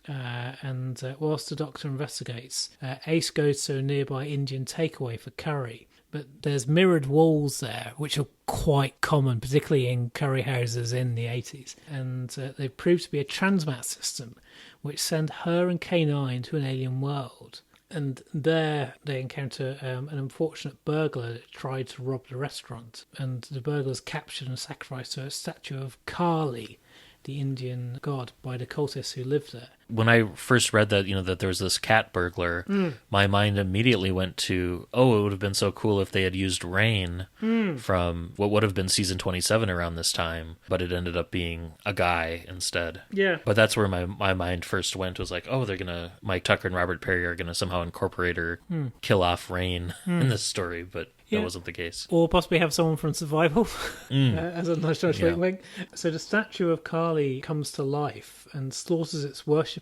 And whilst the Doctor investigates, Ace goes to a nearby Indian takeaway for curry. But there's mirrored walls there, which are quite common, particularly in curry houses in the 80s. And they prove to be a transmat system, which send her and K9 to an alien world. And there they encounter an unfortunate burglar that tried to rob the restaurant. And the burglar's captured and sacrificed to a statue of Kali, the Indian god, by the cultists who lived there. When I first read that, that there was this cat burglar, my mind immediately went to, it would have been so cool if they had used Rain from what would have been season 27 around this time, but it ended up being a guy instead. Yeah. But that's where my mind first went, was like, they're going to, Mike Tucker and Robert Perry are going to somehow incorporate or kill off Rain in this story, but that wasn't the case. Or possibly have someone from Survival as a nice link. So the statue of Kali comes to life and slaughters its worshippers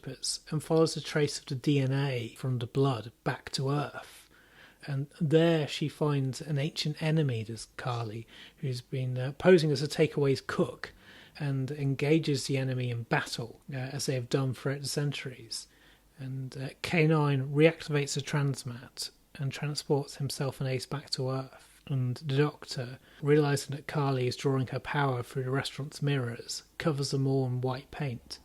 and follows the trace of the DNA from the blood back to Earth. And there she finds an ancient enemy, this Kali, who's been posing as a takeaway's cook, and engages the enemy in battle, as they have done throughout the centuries. And K9 reactivates the transmat and transports himself and Ace back to Earth. And the Doctor, realising that Kali is drawing her power through the restaurant's mirrors, covers them all in white paint.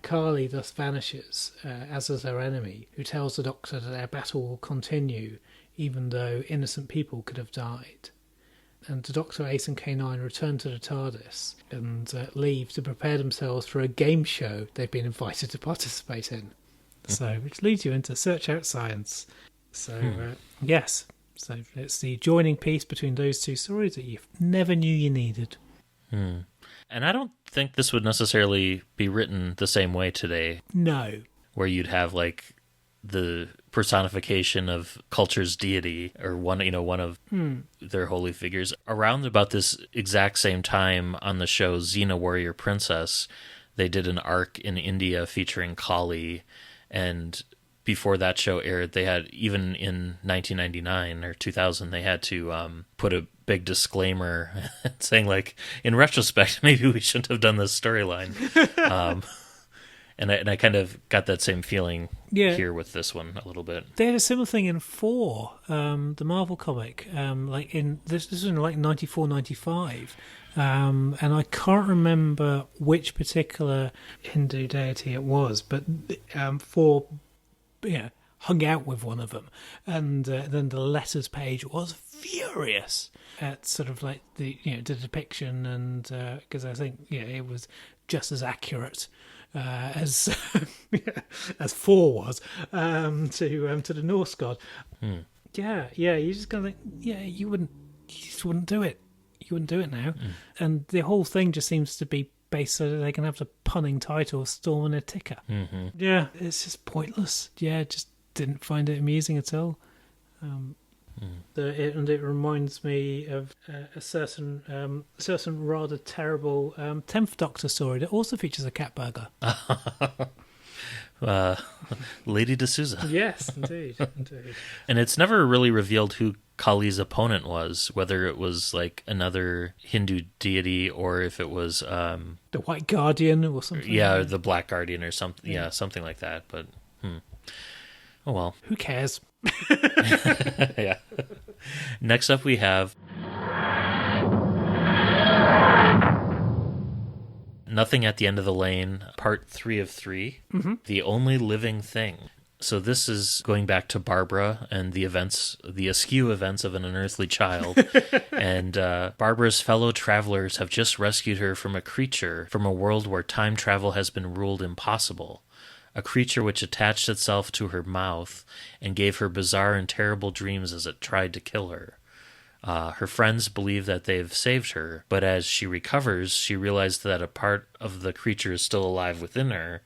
Kali thus vanishes, as does her enemy, who tells the Doctor that their battle will continue, even though innocent people could have died. And the Doctor, Ace and K9 return to the TARDIS and leave to prepare themselves for a game show they've been invited to participate in. So, which leads you into Search Out Science. So, yes. So it's the joining piece between those two stories that you never knew you needed. And I don't think this would necessarily be written the same way today. No. Where you'd have, like, the personification of culture's deity, or one of their holy figures. Around about this exact same time on the show Xena Warrior Princess, they did an arc in India featuring Kali, and before that show aired, they had, even in 1999 or 2000, they had to put a big disclaimer saying, like, in retrospect, maybe we shouldn't have done this storyline. And I kind of got that same feeling here with this one a little bit. They had a similar thing in 4, the Marvel comic, like in this was in like 94, 95. And I can't remember which particular Hindu deity it was, but 4 hung out with one of them, and then the letters page was furious at sort of like the depiction, and because I think it was just as accurate as 4 was to the Norse god. You just kind of think, you just wouldn't do it. You wouldn't do it now, and the whole thing just seems to be based so that they can have the punning title Storm and a Ticker. Yeah, it's just pointless. Just didn't find it amusing at all. It reminds me of a certain rather terrible 10th Doctor story that also features a cat burglar. Lady D'Souza. Yes, indeed. And it's never really revealed who Kali's opponent was, whether it was like another Hindu deity or if it was the White Guardian or something. Or the Black Guardian or something. Yeah, something like that. But oh well. Who cares? Yeah. Next up we have Nothing at the End of the Lane, part 3 of 3, The Only Living Thing. So this is going back to Barbara and the askew events of an unearthly child. And Barbara's fellow travelers have just rescued her from a creature from a world where time travel has been ruled impossible. A creature which attached itself to her mouth and gave her bizarre and terrible dreams as it tried to kill her. Her friends believe that they've saved her, but as she recovers, she realizes that a part of the creature is still alive within her,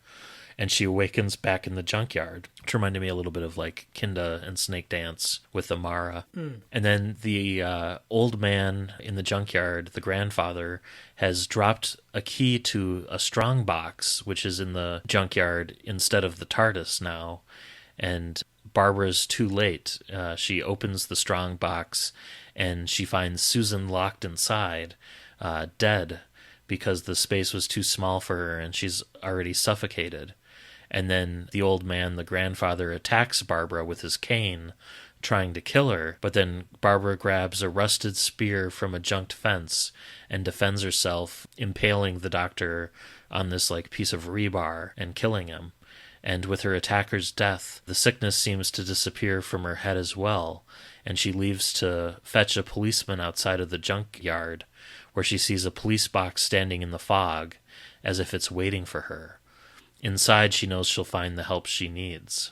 and she awakens back in the junkyard, which reminded me a little bit of like Kinda and Snake Dance with Amara. And then the old man in the junkyard, the grandfather, has dropped a key to a strong box, which is in the junkyard instead of the TARDIS now. And Barbara's too late. She opens the strong box and she finds Susan locked inside, dead, because the space was too small for her and she's already suffocated. And then the old man, the grandfather, attacks Barbara with his cane, trying to kill her. But then Barbara grabs a rusted spear from a junked fence and defends herself, impaling the doctor on this like piece of rebar and killing him. And with her attacker's death, the sickness seems to disappear from her head as well, and she leaves to fetch a policeman outside of the junkyard, where she sees a police box standing in the fog, as if it's waiting for her. Inside, she knows she'll find the help she needs.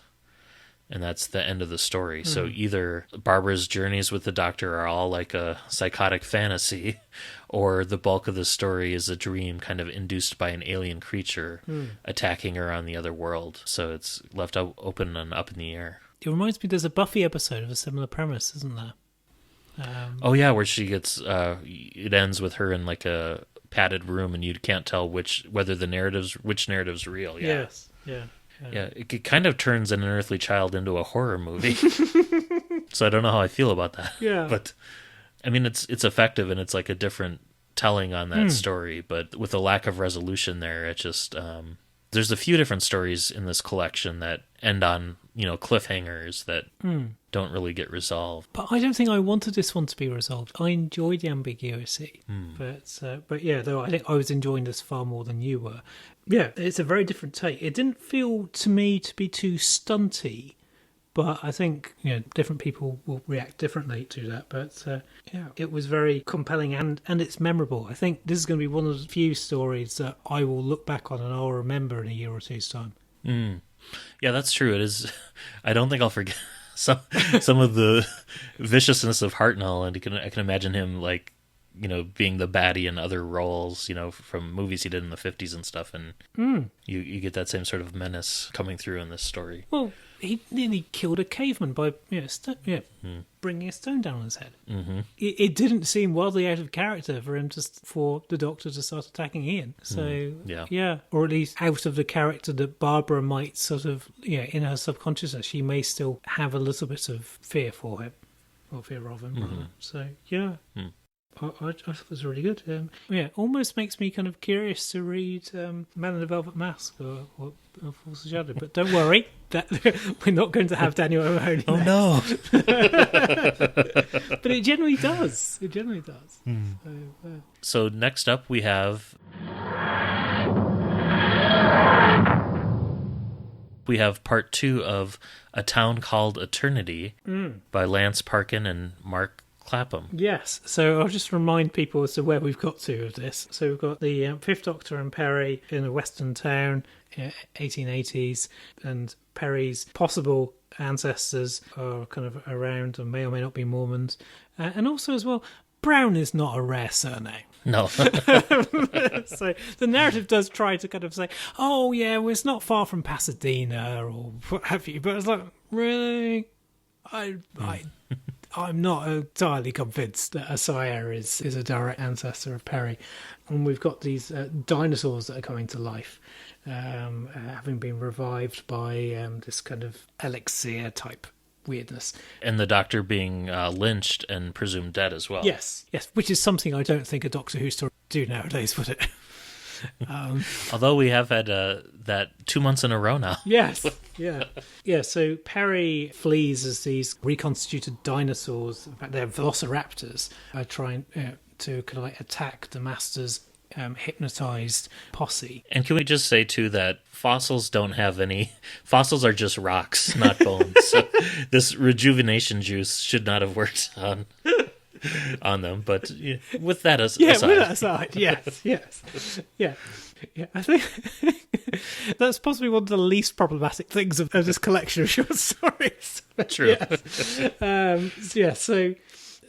And that's the end of the story. So either Barbara's journeys with the doctor are all like a psychotic fantasy, or the bulk of the story is a dream kind of induced by an alien creature attacking her on the other world. So it's left open and up in the air. It reminds me, there's a Buffy episode of a similar premise, isn't there? Oh yeah, where she gets it ends with her in like a padded room, and you can't tell which narrative's real. Yeah. Yes. Yeah, it kind of turns an unearthly child into a horror movie. So I don't know how I feel about that. Yeah. But I mean, it's effective, and it's like a different telling on that story. But with the lack of resolution there, it just there's a few different stories in this collection that end on cliffhangers that don't really get resolved. But I don't think I wanted this one to be resolved. I enjoyed the ambiguity, but yeah, though I think I was enjoying this far more than you were. Yeah, it's a very different take. It didn't feel to me to be too stunty, but I think different people will react differently to that. But yeah, it was very compelling and it's memorable. I think this is going to be one of the few stories that I will look back on and I'll remember in a year or two's time. Yeah, that's true. It is. I don't think I'll forget some of the viciousness of Hartnell, and I can imagine him like being the baddie in other roles, from movies he did in the 50s and stuff, and you get that same sort of menace coming through in this story. Well, he nearly killed a caveman by bringing a stone down on his head. Mm-hmm. It didn't seem wildly out of character for the Doctor to start attacking Ian. So yeah, or at least out of the character that Barbara might sort of in her subconsciousness, she may still have a little bit of fear for him, or fear of him. Mm-hmm. So yeah. I thought it was really good. Almost makes me kind of curious to read Man in the Velvet Mask or Force of Shadow. But don't worry, we're not going to have Daniel O'Mahony. Oh no! But it generally does. It generally does. So next up we have part 2 of A Town Called Eternity by Lance Parkin and Mark Clapham. Yes, so I'll just remind people as to where we've got to of this. So we've got the Fifth Doctor and Perry in a western town, 1880s, and Perry's possible ancestors are kind of around and may or may not be Mormons. And also as well, Brown is not a rare surname. No. So the narrative does try to kind of say, oh yeah, well, it's not far from Pasadena or what have you, but it's like, really? I'm not entirely convinced that Asaya is a direct ancestor of Perry. And we've got these dinosaurs that are coming to life, having been revived by this kind of elixir type weirdness. And the Doctor being lynched and presumed dead as well. Yes, which is something I don't think a Doctor Who story would do nowadays, would it? Although we have had that 2 months in a row now. Yes, yeah. So Perry flees as these reconstituted dinosaurs. In fact, they're velociraptors. Are trying to kind of like attack the Master's hypnotized posse. And can we just say too that fossils don't have any. Fossils are just rocks, not bones. So this rejuvenation juice should not have worked on them, but with that aside. Yes. I think that's possibly one of the least problematic things of this collection of short stories. True. So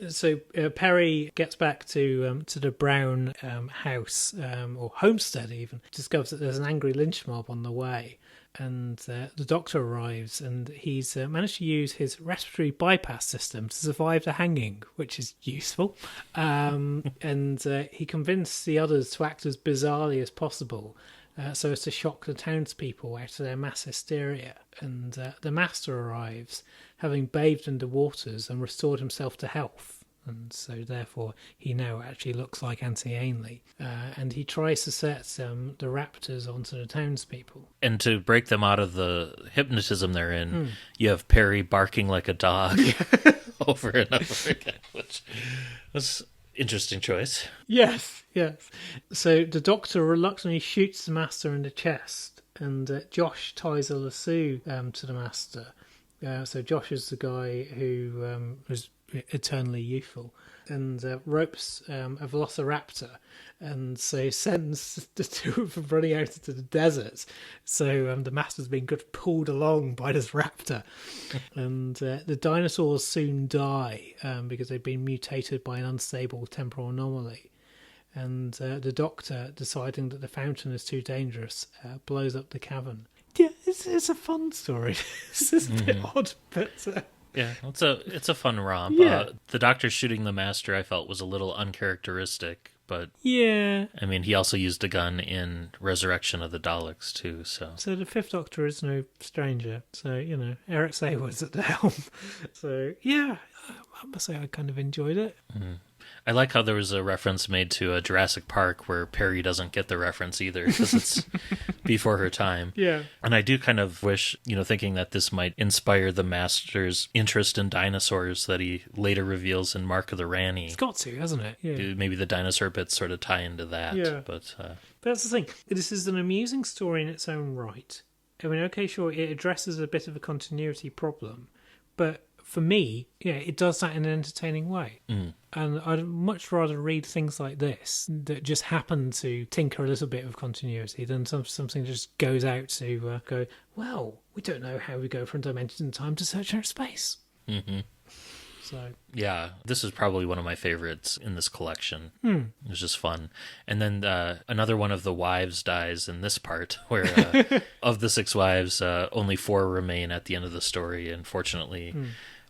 So Perry gets back to the Brown house, or homestead even, discovers that there's an angry lynch mob on the way. And the doctor arrives, and he's managed to use his respiratory bypass system to survive the hanging, which is useful. And he convinced the others to act as bizarrely as possible, so as to shock the townspeople out of their mass hysteria. And the Master arrives, having bathed in the waters and restored himself to health. And so, therefore, he now actually looks like Auntie Ainley. And he tries to set the raptors onto the townspeople. And to break them out of the hypnotism they're in, you have Perry barking like a dog over and over again, which was an interesting choice. Yes. So the Doctor reluctantly shoots the Master in the chest, and Josh ties a lasso to the Master. So Josh is the guy who was eternally youthful, and ropes a velociraptor, and so sends the two of them running out into the desert. So the Master's being pulled along by this raptor, and the dinosaurs soon die because they've been mutated by an unstable temporal anomaly. And the Doctor, deciding that the fountain is too dangerous, blows up the cavern. Yeah, it's a fun story. It's a bit odd, but... Yeah, it's a fun romp. Yeah. The Doctor shooting the Master, I felt, was a little uncharacteristic, but... Yeah. I mean, he also used a gun in Resurrection of the Daleks, too, so... So the Fifth Doctor is no stranger. So, Eric Saywood's at the helm. So, yeah, I must say I kind of enjoyed it. I like how there was a reference made to Jurassic Park where Perry doesn't get the reference either, because it's before her time. Yeah. And I do kind of wish, thinking that this might inspire the Master's interest in dinosaurs that he later reveals in Mark of the Rani. It's got to, hasn't it? Yeah. Maybe the dinosaur bits sort of tie into that. Yeah. But that's the thing. This is an amusing story in its own right. I mean, okay, sure, it addresses a bit of a continuity problem, but for me, it does that in an entertaining way. And I'd much rather read things like this that just happen to tinker a little bit of continuity than something that just goes out to go, well, we don't know how we go from dimension and time to search outer space. Mm-hmm. So yeah, this is probably one of my favorites in this collection. It was just fun. And then another one of the wives dies in this part, where of the 6 wives, only 4 remain at the end of the story. And fortunately,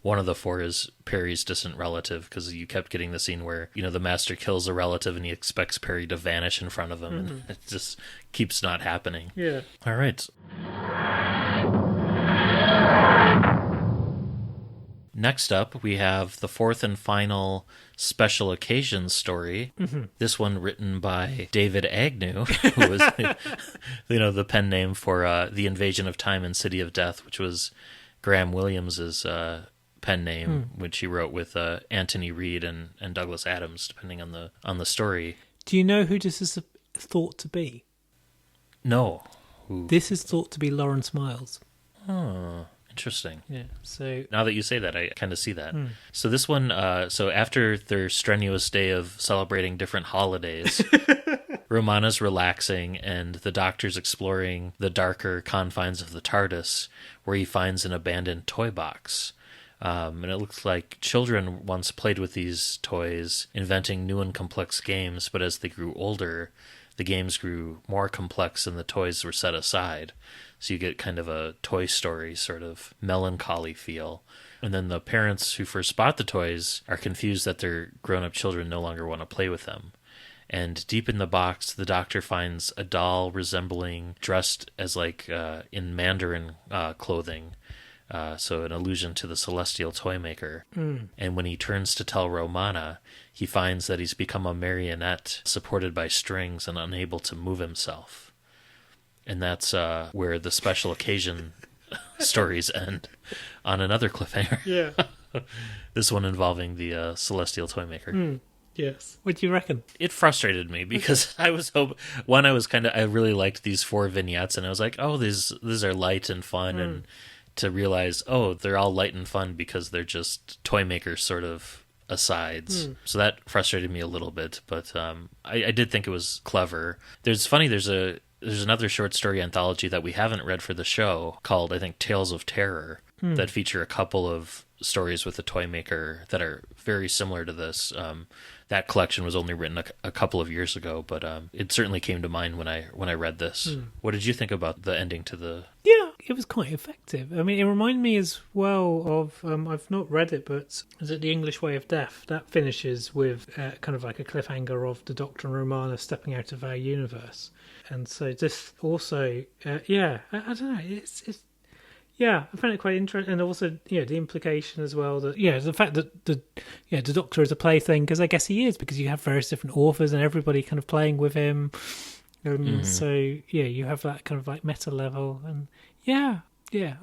one of the 4 is Perry's distant relative, because you kept getting the scene where, the Master kills a relative and he expects Perry to vanish in front of him, and it just keeps not happening. Yeah. All right. Next up, we have the 4th and final special occasions story. This one written by David Agnew, who was, the pen name for The Invasion of Time and City of Death, which was Graham Williams's pen name, which he wrote with Anthony Reed and Douglas Adams, depending on the story. Do you know who this is thought to be? No. Who? This is thought to be Lawrence Miles. Oh, interesting. Yeah. So now that you say that, I kind of see that. So this one, so after their strenuous day of celebrating different holidays, Romana's relaxing and the Doctor's exploring the darker confines of the TARDIS, where he finds an abandoned toy box. And it looks like children once played with these toys, inventing new and complex games, but as they grew older, the games grew more complex and the toys were set aside. So you get kind of a Toy Story sort of melancholy feel. And then the parents who first bought the toys are confused that their grown-up children no longer want to play with them. And deep in the box, the Doctor finds a doll dressed as in Mandarin clothing. So an allusion to the celestial toy maker. And when he turns to tell Romana, he finds that he's become a marionette supported by strings and unable to move himself. And that's where the special occasion stories end, on another cliffhanger. yeah. This one involving the celestial toy maker. Yes. What do you reckon? It frustrated me because I really liked these 4 vignettes, and I was like, oh, these are light and fun, and to realize, oh, they're all light and fun because they're just toy makers sort of asides. So that frustrated me a little bit, but I did think it was clever. There's another short story anthology that we haven't read for the show called, I think, Tales of Terror, that feature a couple of stories with the toy maker that are very similar to this. That collection was only written a couple of years ago, but it certainly came to mind when I read this. What did you think about the ending to the... Yeah, it was quite effective. I mean, it reminded me as well of, I've not read it, but is it The English Way of Death? That finishes with kind of like a cliffhanger of the Doctor and Romana stepping out of our universe. And so this also, I don't know, it's yeah, I found it quite interesting, and also, the implication as well that, the fact that the Doctor is a plaything, because I guess he is, because you have various different authors and everybody kind of playing with him. So you have that kind of like meta level, and I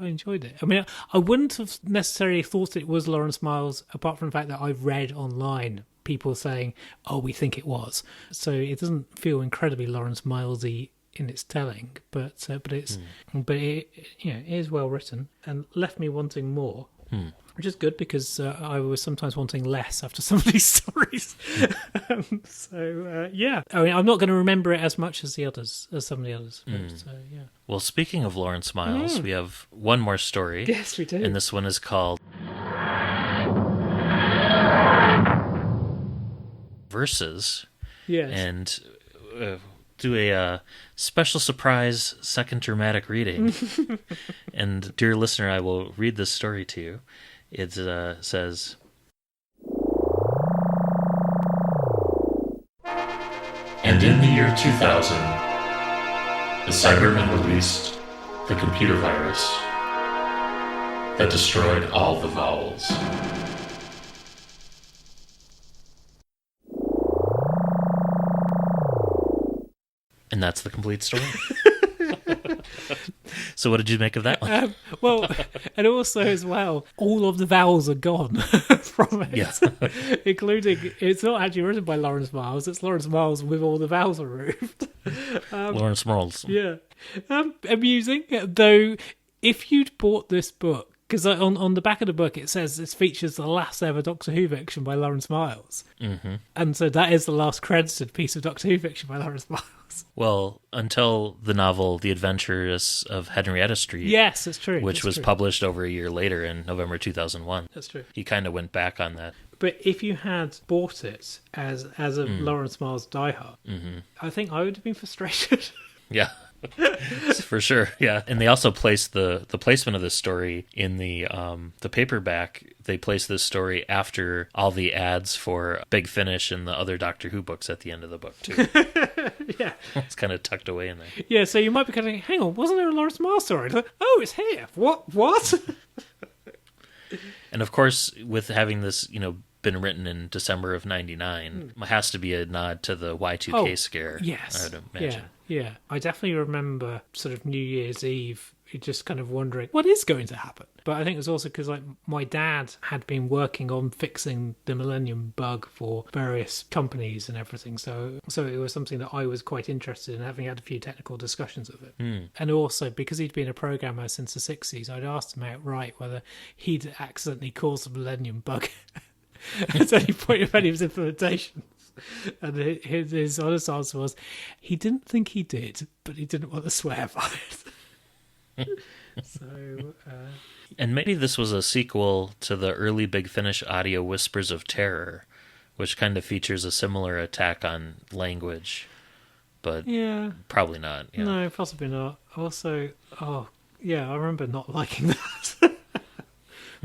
enjoyed it. I mean, I wouldn't have necessarily thought it was Lawrence Miles, apart from the fact that I've read online people saying, "Oh, we think it was." So it doesn't feel incredibly Lawrence Milesy in its telling, but it is well written and left me wanting more, which is good, because I was sometimes wanting less after some of these stories. I mean, I'm not going to remember it as much as some of the others. Well, speaking of Lawrence Miles, we have one more story. Yes, we do. And this one is called Verses. Yes. And do a special surprise second dramatic reading. And dear listener, I will read this story to you. It says, And in the year 2000, the Cybermen released the computer virus that destroyed all the vowels. and that's the complete story. So what did you make of that one? Well, and also as well, all of the vowels are gone from it. Yeah. Including, it's not actually written by Lawrence Miles, it's Lawrence Miles with all the vowels removed. Lawrence Miles. Yeah. Amusing, though, if you'd bought this book, because on the back of the book it says this features the last ever Doctor Who fiction by Lawrence Miles. Mm-hmm. And so that is the last credited piece of Doctor Who fiction by Lawrence Miles. Well, until the novel The Adventures of Henrietta Street. Yes, that's true. Which was published over a year later in November 2001. That's true. He kind of went back on that. But if you had bought it as a Lawrence Miles diehard, I think I would have been frustrated. Yeah. For sure, yeah. And they also placed the placement of this story in the paperback. They placed this story after all the ads for Big Finish and the other Doctor Who books at the end of the book, too. Yeah. It's kind of tucked away in there. Yeah, so you might be kind of, hang on, wasn't there a Lawrence Miles story? Like, oh, it's here. What? And of course, with having this, been written in December of 99, has to be a nod to the Y2K scare. Yes. I would imagine. Yeah. I definitely remember sort of New Year's Eve just kind of wondering what is going to happen. But I think it was also because my dad had been working on fixing the Millennium Bug for various companies and everything. So it was something that I was quite interested in, having had a few technical discussions of it. And also because he'd been a programmer since the 60s, I'd asked him outright whether he'd accidentally caused the Millennium Bug at any point of any of his implementations. And his honest answer was he didn't think he did, but he didn't want to swear by it. And maybe this was a sequel to the early Big Finish audio Whispers of Terror, which kind of features a similar attack on language, but probably not. Yeah. No, possibly not. Also, I remember not liking that.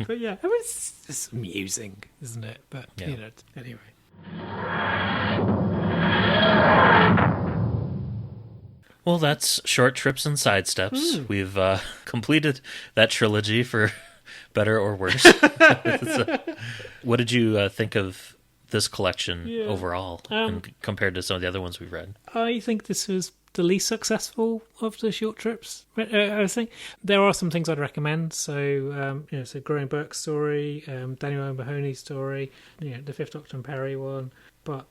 But yeah, I mean, it's amusing, isn't it? But, anyway. Well, that's Short Trips and Sidesteps. We've completed that trilogy for better or worse. What did you think of this collection overall compared to some of the other ones we've read? I think this was the least successful of the short trips. I think there are some things I'd recommend. So, so Graham Burke's story, Daniel O'Mahony's story, the Fifth Doctor and Perry one. But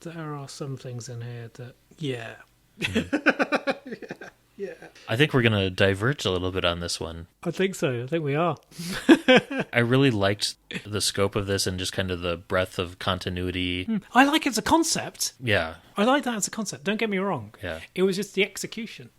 there are some things in here that, yeah. I think we're going to diverge a little bit on this one. I think so. I think we are. I really liked the scope of this and just kind of the breadth of continuity. I like it as a concept. Yeah. I like that as a concept. Don't get me wrong. Yeah. It was just the execution.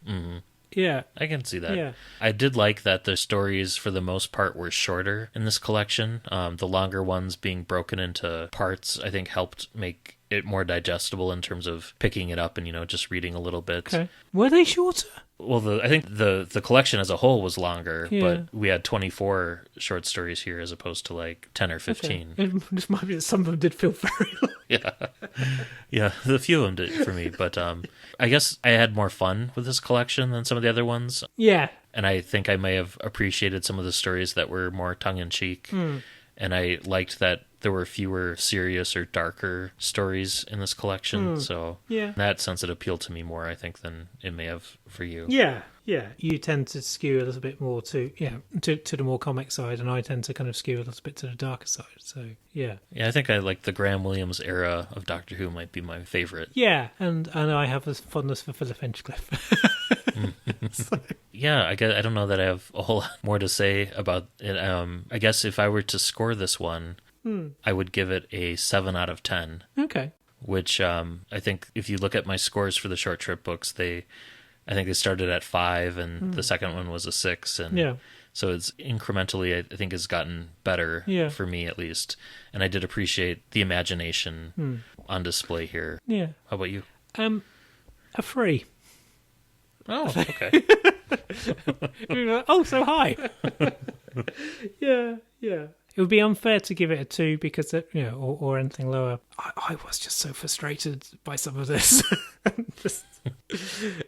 Yeah. I can see that. Yeah. I did like that the stories, for the most part, were shorter in this collection. The longer ones being broken into parts, I think, helped make it more digestible in terms of picking it up and, just reading a little bit. Okay. Were they shorter? Well, I think the collection as a whole was longer, Yeah. but we had 24 short stories here as opposed to like 10 or 15. Okay. It just might be that some of them did feel very long. Yeah. Yeah, a few of them did for me, but I guess I had more fun with this collection than some of the other ones. Yeah. And I think I may have appreciated some of the stories that were more tongue-in-cheek. And I liked that there were fewer serious or darker stories in this collection. So Yeah. in that sense, it appealed to me more, I think, than it may have for you. Yeah. Yeah. You tend to skew a little bit more to the more comic side, and I tend to kind of skew a little bit to the darker side. So, yeah. Yeah, I think I like the Graham Williams era of Doctor Who might be my favorite. Yeah, and I have a fondness for Philip Hinchcliffe. Yeah, I don't know that I have a whole lot more to say about it. I guess if I were to score this one, I would give it a 7 out of 10. Okay. Which I think if you look at my scores for the short trip books, I think they started at 5, and the second one was a 6, and Yeah. so it's incrementally, I think, has gotten better for me at least. And I did appreciate the imagination on display here. Yeah. How about you? A 3. Oh, okay. Oh, so high. Yeah. It would be unfair to give it a 2 because, or anything lower. I was just so frustrated by some of this.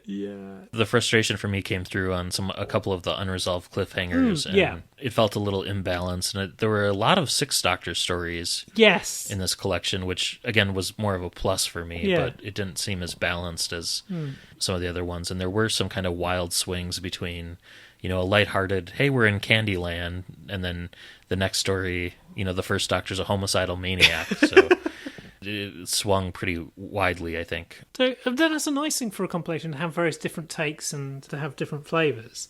Yeah. The frustration for me came through on a couple of the unresolved cliffhangers. And it felt a little imbalanced. And there were a lot of Sixth Doctor stories Yes. in this collection, which, again, was more of a plus for me. Yeah. But it didn't seem as balanced as some of the other ones. And there were some kind of wild swings between, a lighthearted, hey, we're in Candyland, and then the next story, the first Doctor's a homicidal maniac. So it swung pretty widely, I think. So that's a nice thing for a compilation, to have various different takes and to have different flavours.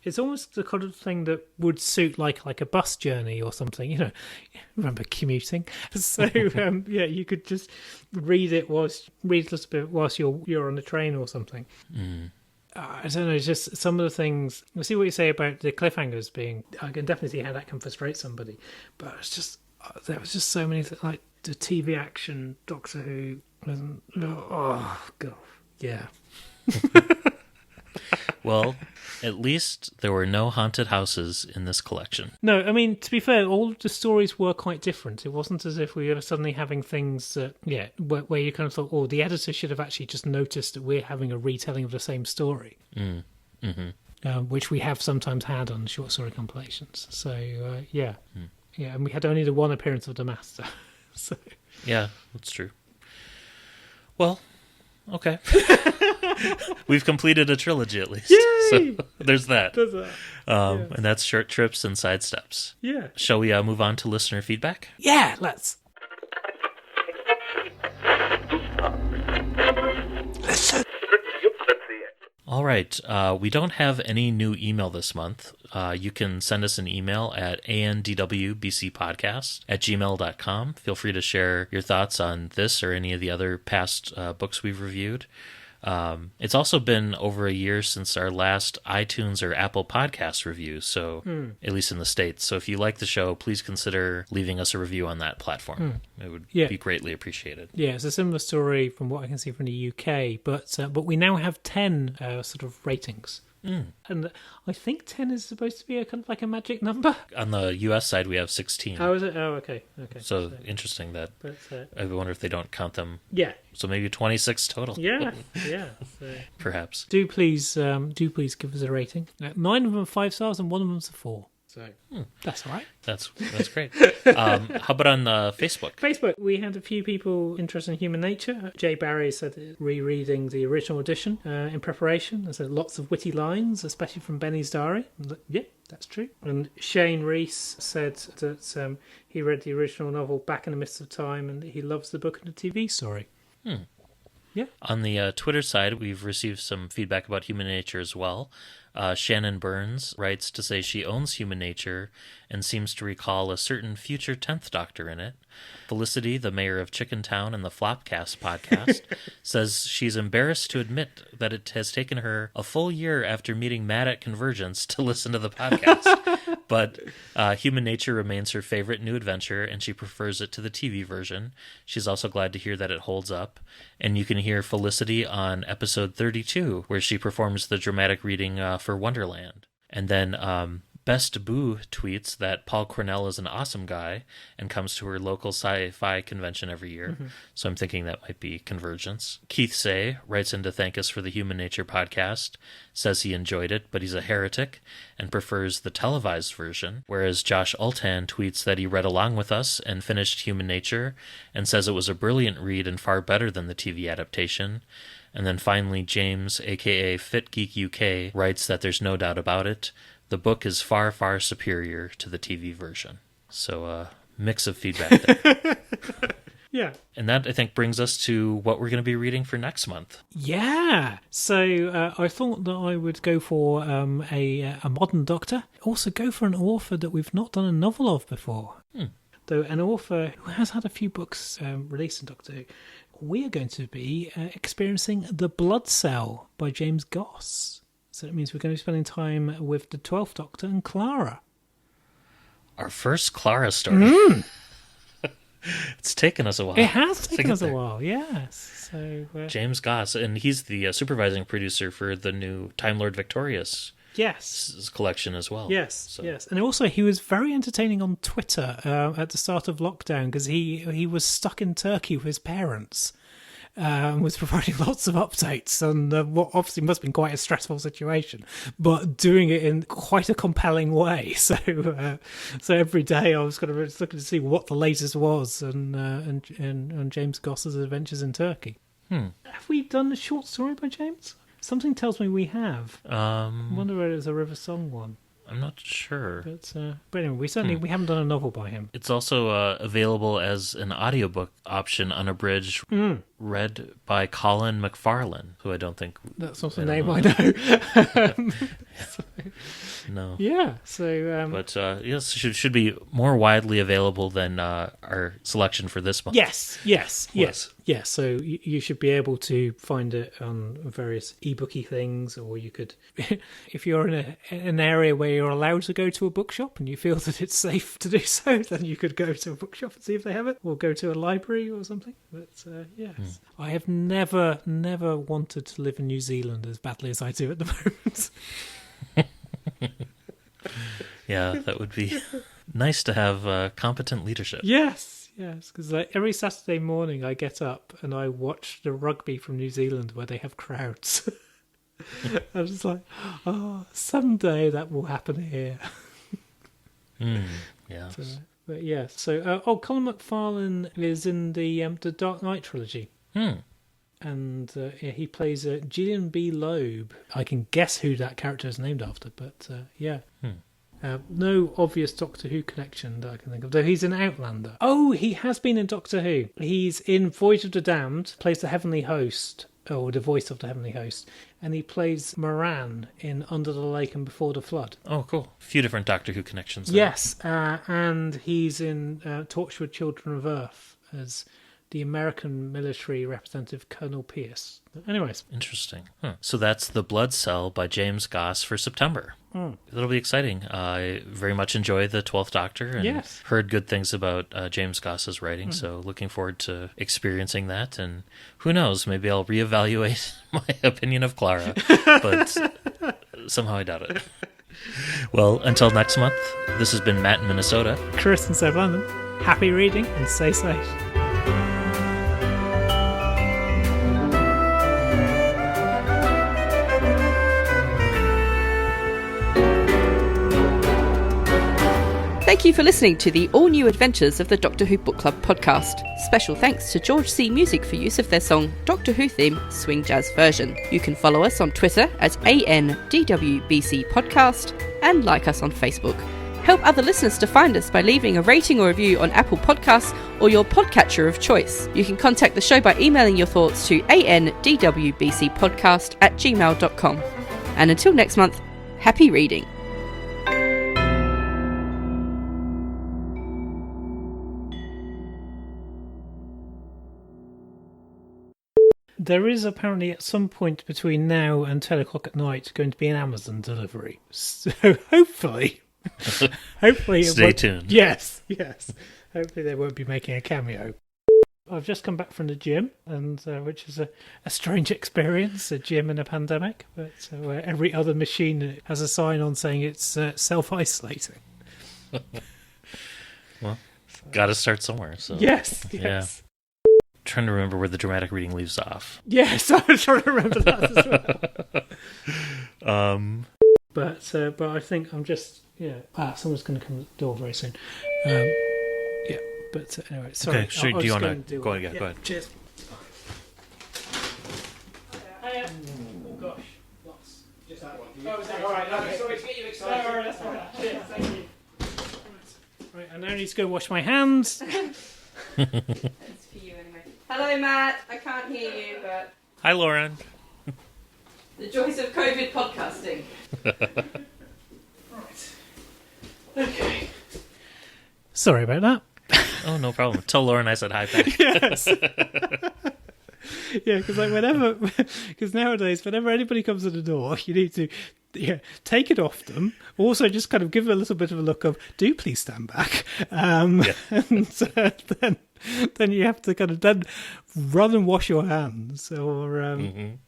It's almost the kind of thing that would suit like a bus journey or something. Remember commuting? So you could just read it a little bit whilst you're on the train or something. I don't know, just some of the things. We'll see what you say about the cliffhangers being. I can definitely see how that can frustrate somebody, but it's just there was just so many like the TV action Doctor Who. Oh god, yeah. Well, at least there were no haunted houses in this collection. No, I mean, to be fair, all of the stories were quite different. It wasn't as if we were suddenly having things that, where you kind of thought, the editor should have actually just noticed that we're having a retelling of the same story. Which we have sometimes had on short story compilations. So, yeah, and we had only the one appearance of the Master. So. Yeah, that's true. Well, okay. We've completed a trilogy at least. Yay! So there's that. Yes. And that's Short Trips and Sidesteps. Yeah. Shall we move on to listener feedback? Yeah, let's. All right. We don't have any new email this month. You can send us an email at andwbcpodcast@gmail.com. Feel free to share your thoughts on this or any of the other past books we've reviewed. It's also been over a year since our last iTunes or Apple Podcast review, so at least in the States. So if you like the show, please consider leaving us a review on that platform. It would be greatly appreciated. Yeah, it's a similar story from what I can see from the UK, but we now have 10 sort of ratings. And I think 10 is supposed to be a kind of like a magic number. On the US side, we have 16. Oh, is it? Oh, okay. So interesting that. But, I wonder if they don't count them. Yeah. So maybe 26 total. Yeah. So. Perhaps. Do please give us a rating. 9 of them are 5 stars and 1 of them's a 4. So that's all right. That's great. How about on Facebook? Facebook, we had a few people interested in human nature. Jay Barry said rereading the original edition in preparation. There's lots of witty lines, especially from Benny's diary. Yeah, that's true. And Shane Reese said that he read the original novel Back in the Mists of Time and he loves the book and the TV story. Yeah. On the Twitter side, we've received some feedback about human nature as well. Shannon Burns writes to say she owns Human Nature and seems to recall a certain future 10th Doctor in it. Felicity, the mayor of Chickentown and the Flopcast podcast, says she's embarrassed to admit that it has taken her a full year after meeting Matt at Convergence to listen to the podcast. But Human Nature remains her favorite new adventure, and she prefers it to the TV version. She's also glad to hear that it holds up. And you can hear Felicity on episode 32, where she performs the dramatic reading for Wonderland. And then Best Boo tweets that Paul Cornell is an awesome guy and comes to her local sci-fi convention every year. Mm-hmm. So I'm thinking that might be Convergence. Keith Say writes in to thank us for the Human Nature podcast, says he enjoyed it, but he's a heretic and prefers the televised version. Whereas Josh Ultan tweets that he read along with us and finished Human Nature and says it was a brilliant read and far better than the TV adaptation. And then finally, James, aka Fit Geek UK, writes that there's no doubt about it. The book is far, far superior to the TV version. So, mix of feedback there. Yeah. And that, I think, brings us to what we're going to be reading for next month. Yeah. So, I thought that I would go for a modern Doctor. Also go for an author that we've not done a novel of before. Though an author who has had a few books released in Doctor Who. We are going to be experiencing The Blood Cell by James Goss. So that means we're going to be spending time with the 12th Doctor and Clara. Our first Clara story. It's taken us a while. It has taken us a while, yes. So James Goss, and he's the supervising producer for the new Time Lord Victorious collection as well. Yes. And also he was very entertaining on Twitter at the start of lockdown because he was stuck in Turkey with his parents. Was providing lots of updates on what obviously must have been quite a stressful situation, but doing it in quite a compelling way. So every day I was kind of looking to see what the latest was and James Goss's adventures in Turkey. Have we done a short story by James? Something tells me we have. I wonder whether it's a River Song one. I'm not sure. But anyway, we haven't done a novel by him. It's also available as an audiobook option, unabridged, read by Colin McFarlane, who I don't think... That's not a name I know. No. Yeah, so... but yes, should be more widely available than our selection for this month. Yes. So you should be able to find it on various e-booky things, or you could, if you're in an area where you're allowed to go to a bookshop and you feel that it's safe to do so, then you could go to a bookshop and see if they have it, or go to a library or something. But yes, I have never wanted to live in New Zealand as badly as I do at the moment. Yeah, that would be nice to have competent leadership. Yes, because every Saturday morning I get up and I watch the rugby from New Zealand where they have crowds. I'm just like, someday that will happen here. Yeah. But yeah, so Colin McFarlane is in the Dark Knight trilogy. And he plays Gillian B. Loeb. I can guess who that character is named after, but yeah. No obvious Doctor Who connection that I can think of, though he's an Outlander. Oh, he has been in Doctor Who. He's in Voyage of the Damned, plays the Heavenly Host, or the voice of the Heavenly Host, and he plays Moran in Under the Lake and Before the Flood. Oh, cool. A few different Doctor Who connections there. Yes, and he's in Torchwood Children of Earth as the American military representative Colonel Pierce. Anyways. Interesting. So that's The Blood Cell by James Goss for September. It'll be exciting. I very much enjoy the 12th Doctor and heard good things about James Goss's writing, so looking forward to experiencing that. And who knows, maybe I'll reevaluate my opinion of Clara, but somehow I doubt it. Well, until next month, this has been Matt in Minnesota. Chris in South London. Happy reading and stay safe. Thank you for listening to the all-new adventures of the Doctor Who Book Club podcast. Special thanks to George C. Music for use of their song Doctor Who Theme Swing Jazz Version. You can follow us on Twitter at ANDWBC Podcast and like us on Facebook. Help other listeners to find us by leaving a rating or review on Apple Podcasts or your podcatcher of choice. You can contact the show by emailing your thoughts to andwbcpodcast@gmail.com. And until next month, Happy reading. There is apparently at some point between now and 10 o'clock at night going to be an Amazon delivery. So hopefully it Stay won't- tuned. Yes. Hopefully they won't be making a cameo. I've just come back from the gym, and which is a strange experience, a gym in a pandemic, but where every other machine has a sign on saying it's self-isolating. Well, got to start somewhere. So Yes. Yeah. Trying to remember where the dramatic reading leaves off. Yes, I was trying to remember that as well. But I think I'm just someone's going to come to the door very soon. But anyway, sorry. Okay, sure. Do you want to go ahead? Go ahead. Cheers. Oh gosh, lots. Just that one. All right. Okay. Sorry to get you excited. No, that's fine. Cheers. Thank you. Right, I now need to go wash my hands. It's for you anyway. Hello, Matt. I can't hear you, but Hi, Lauren. the joys of COVID podcasting. Right. Okay. Sorry about that. Oh, no problem. Tell Lauren I said hi back. Yes. Yeah, because nowadays, whenever anybody comes to the door, you need to take it off them. Also, just kind of give them a little bit of a look of, do please stand back. And then you have to kind of then run and wash your hands. Or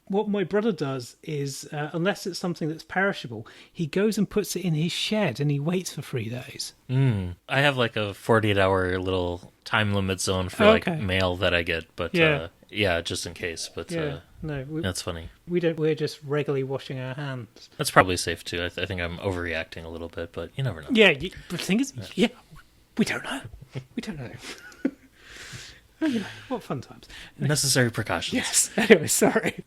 what my brother does is, unless it's something that's perishable, he goes and puts it in his shed and he waits for 3 days. I have like a 48-hour little time limit zone for mail that I get, but just in case. But no, that's funny. we don't. We're just regularly washing our hands. That's probably safe too. I think I'm overreacting a little bit, but you never know. Yeah, but the thing is, we don't know. We don't know. Anyway, what fun times. Necessary precautions. Yes. Anyway, sorry.